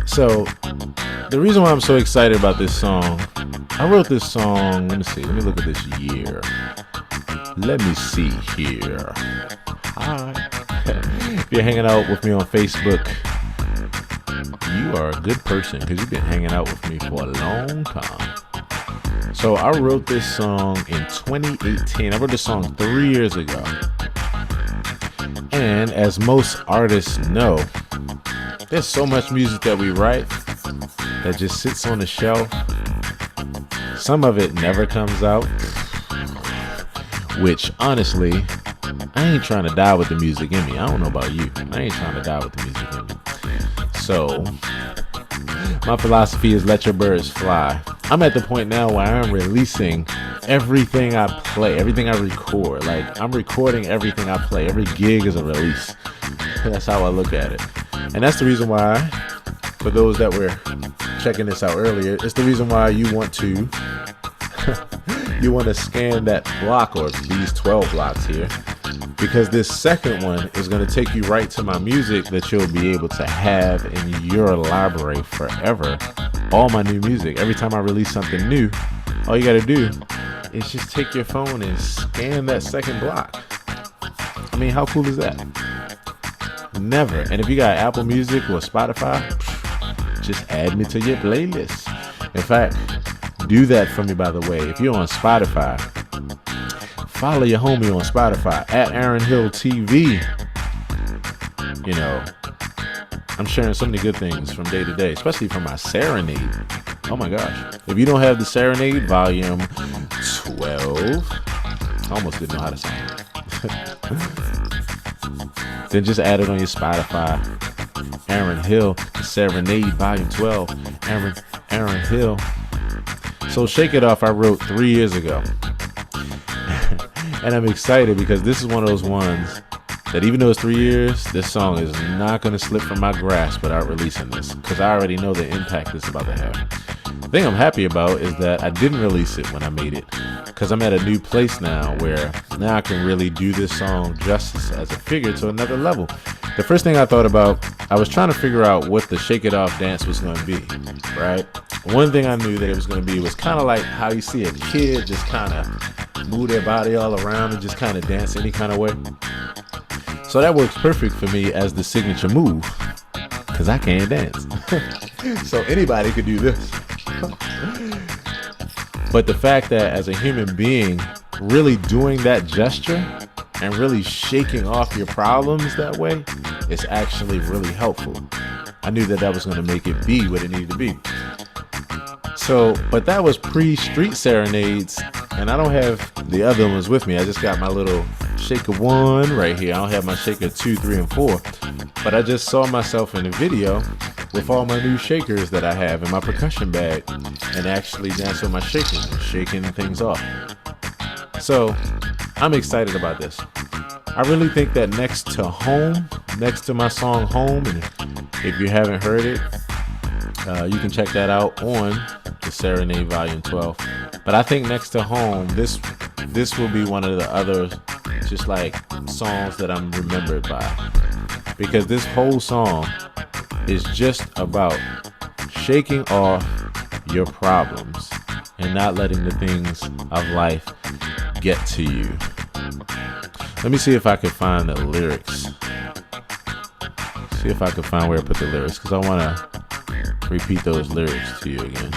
So the reason why I'm so excited about this song, I wrote this song, let me look at this year. Let me see here. Alright. If you're hanging out with me on Facebook, you are a good person because you've been hanging out with me for a long time. So I wrote this song in 2018. I wrote this song 3 years ago. And as most artists know, there's so much music that we write that just sits on the shelf. Some of it never comes out, which honestly, I ain't trying to die with the music in me. I don't know about you. I ain't trying to die with the music in me. So my philosophy is let your birds fly. I'm at the point now where I'm releasing everything I play, everything I record. Like, I'm recording everything I play. Every gig is a release. That's how I look at it. And that's the reason why, for those that were checking this out earlier, it's the reason why you want to scan that block, or these 12 blocks here, because this second one is going to take you right to my music that you'll be able to have in your library forever. All my new music. Every time I release something new, all you got to do is just take your phone and scan that second block. I mean, how cool is that? Never. And if you got Apple Music or Spotify, just add me to your playlist. In fact, do that for me, by the way. If you're on Spotify, follow your homie on Spotify at aaronhilltv. You know, I'm sharing so many good things from day to day, especially from my Serenade. Oh my gosh. If you don't have the Serenade volume 12, I almost didn't know how to say it. Then just add it on your Spotify. Aaron Hill, Serenade volume 12. Aaron Hill. So Shake It Off I wrote 3 years ago. And I'm excited because this is one of those ones that even though it's 3 years, this song is not going to slip from my grasp without releasing this, because I already know the impact it's about to have. thing I'm happy about is that I didn't release it when I made it, because I'm at a new place now where now I can really do this song justice as a figure to another level. The first thing I thought about, I was trying to figure out what the Shake It Off dance was going to be, right? One thing I knew that it was going to be was kind of like how you see a kid just kind of move their body all around and just kind of dance any kind of way. So that works perfect for me as the signature move, because I can't dance. So anybody could do this. But the fact that as a human being, really doing that gesture and really shaking off your problems that way is actually really helpful. I knew that that was going to make it be what it needed to be. So, but that was pre-Street Serenades, and I don't have the other ones with me. I just got my little shaker 1 right here. I don't have my shaker 2, 3, and 4. But I just saw myself in a video with all my new shakers that I have in my percussion bag and actually dance with my shakers and shaking things off. So I'm excited about this. I really think that next to my song Home, and if you haven't heard it, you can check that out on the Serenade Volume 12. But I think next to Home, this will be one of the other just like songs that I'm remembered by, because this whole song is just about shaking off your problems and not letting the things of life get to you. Let me see if I can find the lyrics. See if I can find where I put the lyrics, because I want to repeat those lyrics to you again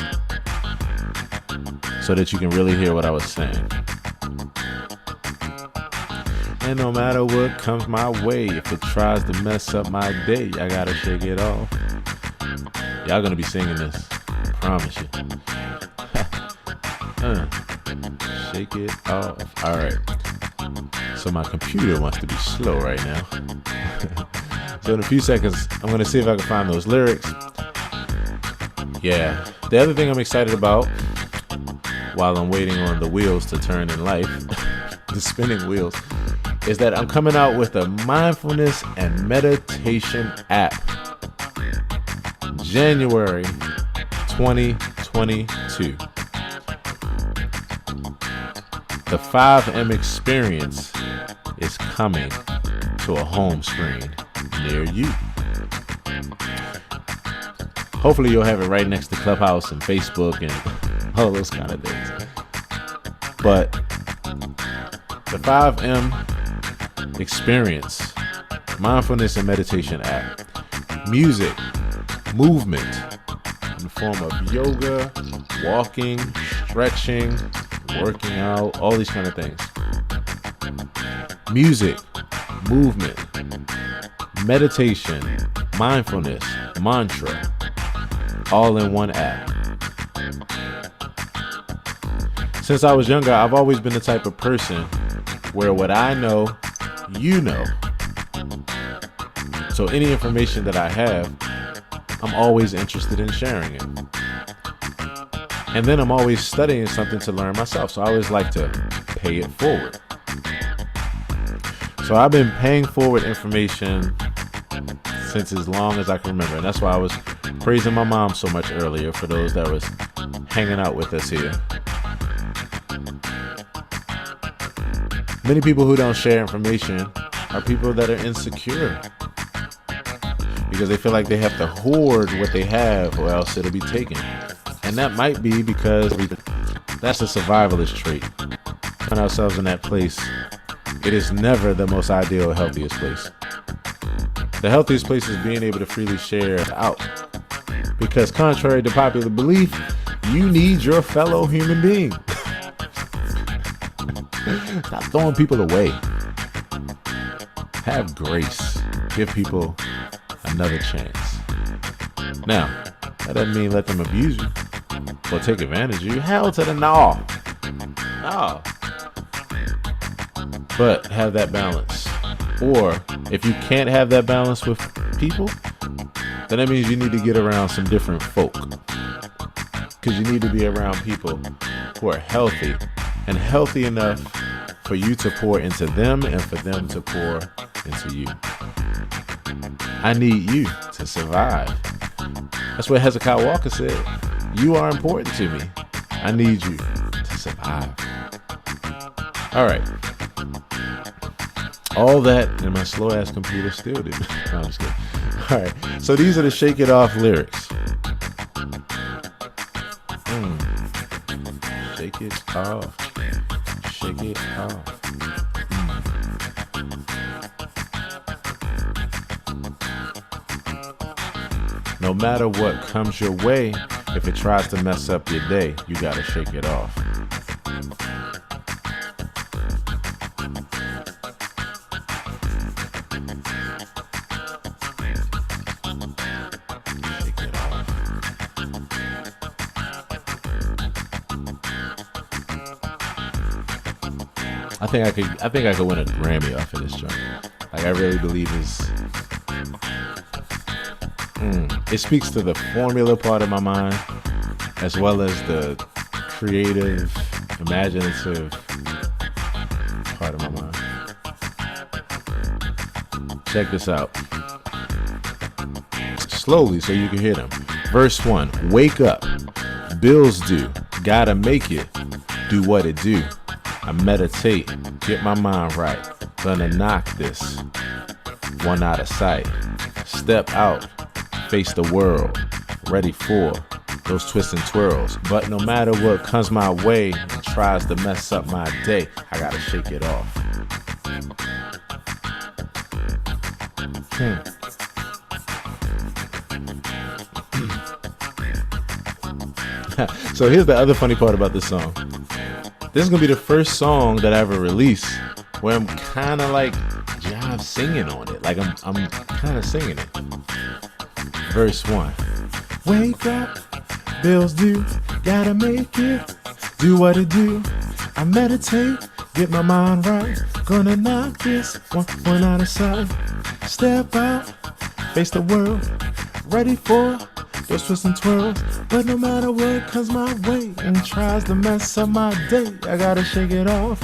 so that you can really hear what I was saying. And no matter what comes my way, if it tries to mess up my day, I gotta shake it off. Y'all gonna be singing this, I promise you. Shake it off. All right. So my computer wants to be slow right now. So in a few seconds, I'm gonna see if I can find those lyrics. Yeah. The other thing I'm excited about while I'm waiting on the wheels to turn in life, the spinning wheels, is that I'm coming out with a mindfulness and meditation app. January 2022. The 5M experience is coming to a home screen near you. Hopefully you'll have it right next to Clubhouse and Facebook and all those kind of things. But the 5M experience, mindfulness and meditation app, music, movement in the form of yoga, walking, stretching, working out, all these kind of things. Music, movement, meditation, mindfulness, mantra, all in one app. Since I was younger, I've always been the type of person where what I know, you know. So any information that I have, I'm always interested in sharing it. And then I'm always studying something to learn myself. So I always like to pay it forward. So I've been paying forward information since as long as I can remember. And that's why I was praising my mom so much earlier, for those that was hanging out with us here. Many people who don't share information are people that are insecure, because they feel like they have to hoard what they have or else it'll be taken. And that might be because that's a survivalist trait. Find ourselves in that place. It is never the most ideal or healthiest place. The healthiest place is being able to freely share out. Because contrary to popular belief, you need your fellow human being. Stop throwing people away. Have grace. Give people another chance. Now, that doesn't mean let them abuse you or take advantage of you. Hell to the no. No. But have that balance. Or if you can't have that balance with people, then that means you need to get around some different folk. Because you need to be around people who are healthy, and healthy enough for you to pour into them and for them to pour into you. I need you to survive. That's what Hezekiah Walker said. You are important to me. I need you to survive. All right. All that, and my slow ass computer still did. No, I'm just kidding. All right. So these are the Shake It Off lyrics. Shake it off. Shake it off. No matter what comes your way, if it tries to mess up your day, you gotta shake it off. Shake it off. I think I could win a Grammy off of this joint. Like, I really believe it speaks to the formula part of my mind, as well as the creative, imaginative part of my mind. Check this out. Slowly so you can hear them. Verse 1, wake up, bills due, gotta make it, do what it do. I meditate, get my mind right, gonna knock this one out of sight. Step out, face the world, ready for those twists and twirls. But no matter what comes my way and tries to mess up my day, I gotta shake it off. So here's the other funny part about this song. This is gonna be the first song that I ever release where I'm kind of like jive singing on it. Like I'm kind of singing it. Verse 1. Wake up, bills due, gotta make it, do what it do. I meditate, get my mind right, gonna knock this one out of sight. Step out, face the world, ready for those twists and twirls. But no matter what comes my way and tries to mess up my day, I gotta shake it off.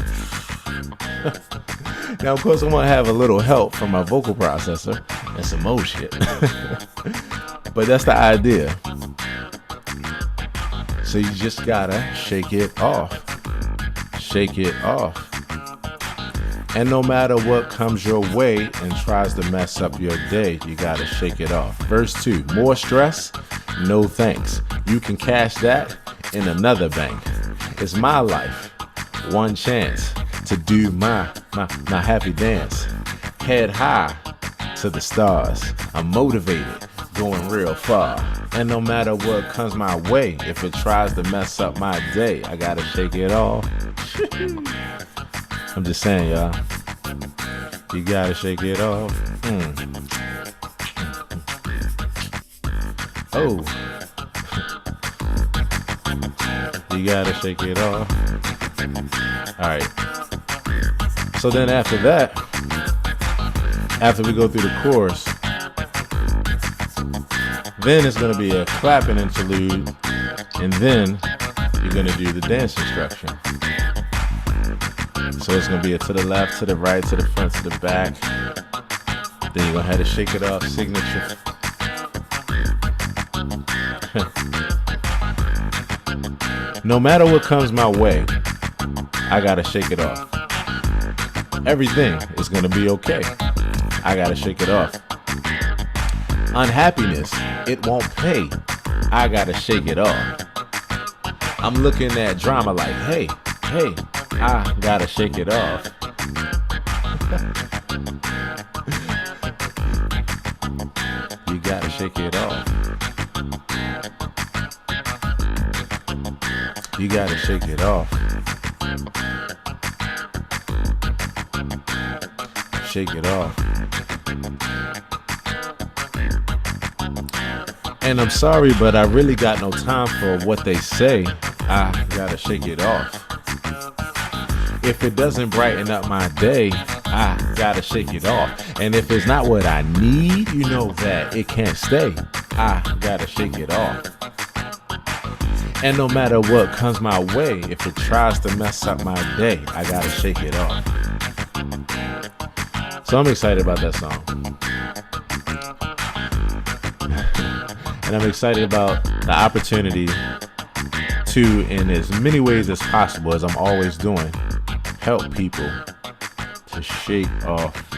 Now, of course, I'm gonna have a little help from my vocal processor and some more shit. But that's the idea. So you just gotta shake it off. Shake it off. And no matter what comes your way and tries to mess up your day, you gotta shake it off. Verse 2, more stress? No thanks. You can cash that in another bank. It's my life. One chance to do my happy dance. Head high to the stars. I'm motivated, going real far. And no matter what comes my way, if it tries to mess up my day, I gotta shake it off. I'm just saying, y'all. You gotta shake it off. Oh. You gotta shake it off. Alright. So then after that, after we go through the chorus, then it's going to be a clapping interlude, and then you're going to do the dance instruction. So it's going to be a to the left, to the right, to the front, to the back. Then you're going to have to shake it off signature. No matter what comes my way, I got to shake it off. Everything is going to be okay. I got to shake it off. Unhappiness, it won't pay. I gotta shake it off. I'm looking at drama like, hey, I gotta shake it off. You gotta shake it off. You gotta shake it off. Shake it off. And I'm sorry, but I really got no time for what they say. I gotta shake it off. If it doesn't brighten up my day, I gotta shake it off. And if it's not what I need, you know that it can't stay. I gotta shake it off. And no matter what comes my way, if it tries to mess up my day, I gotta shake it off. So I'm excited about that song. And I'm excited about the opportunity to, in as many ways as possible, as I'm always doing, help people to shake off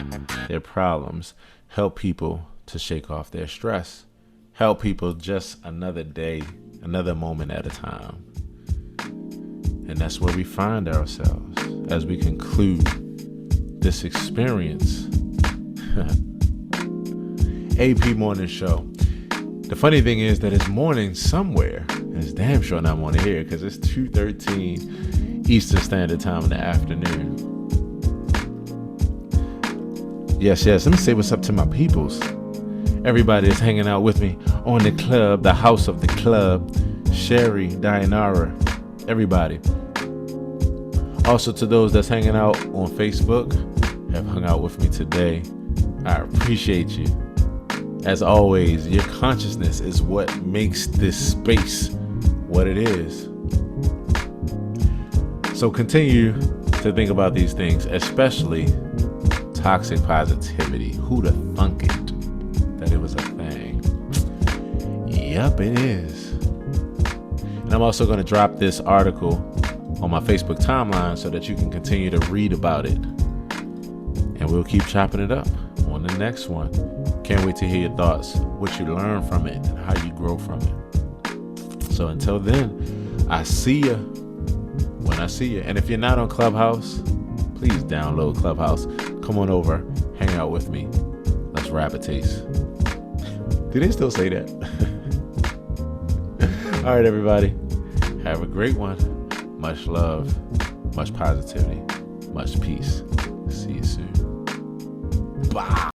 their problems, help people to shake off their stress, help people just another day, another moment at a time. And that's where we find ourselves as we conclude this experience. AP Morning Show. The funny thing is that it's morning somewhere, and it's damn sure not morning here because it's 2:13 Eastern Standard Time in the afternoon. Yes, let me say what's up to my peoples. Everybody is hanging out with me on the club, the house of the club. Sherry, Dianara, everybody. Also to those that's hanging out on Facebook, have hung out with me today. I appreciate you. As always, your consciousness is what makes this space what it is. So continue to think about these things, especially toxic positivity. Who'da thunk it that it was a thing? Yup, it is. And I'm also going to drop this article on my Facebook timeline so that you can continue to read about it. And we'll keep chopping it up on the next one. Can't wait to hear your thoughts, what you learn from it, and how you grow from it. So until then, I see you when I see you. And if you're not on Clubhouse, please download Clubhouse. Come on over, hang out with me. Let's rap a taste. Do they still say that? All right, everybody. Have a great one. Much love, much positivity, much peace. See you soon.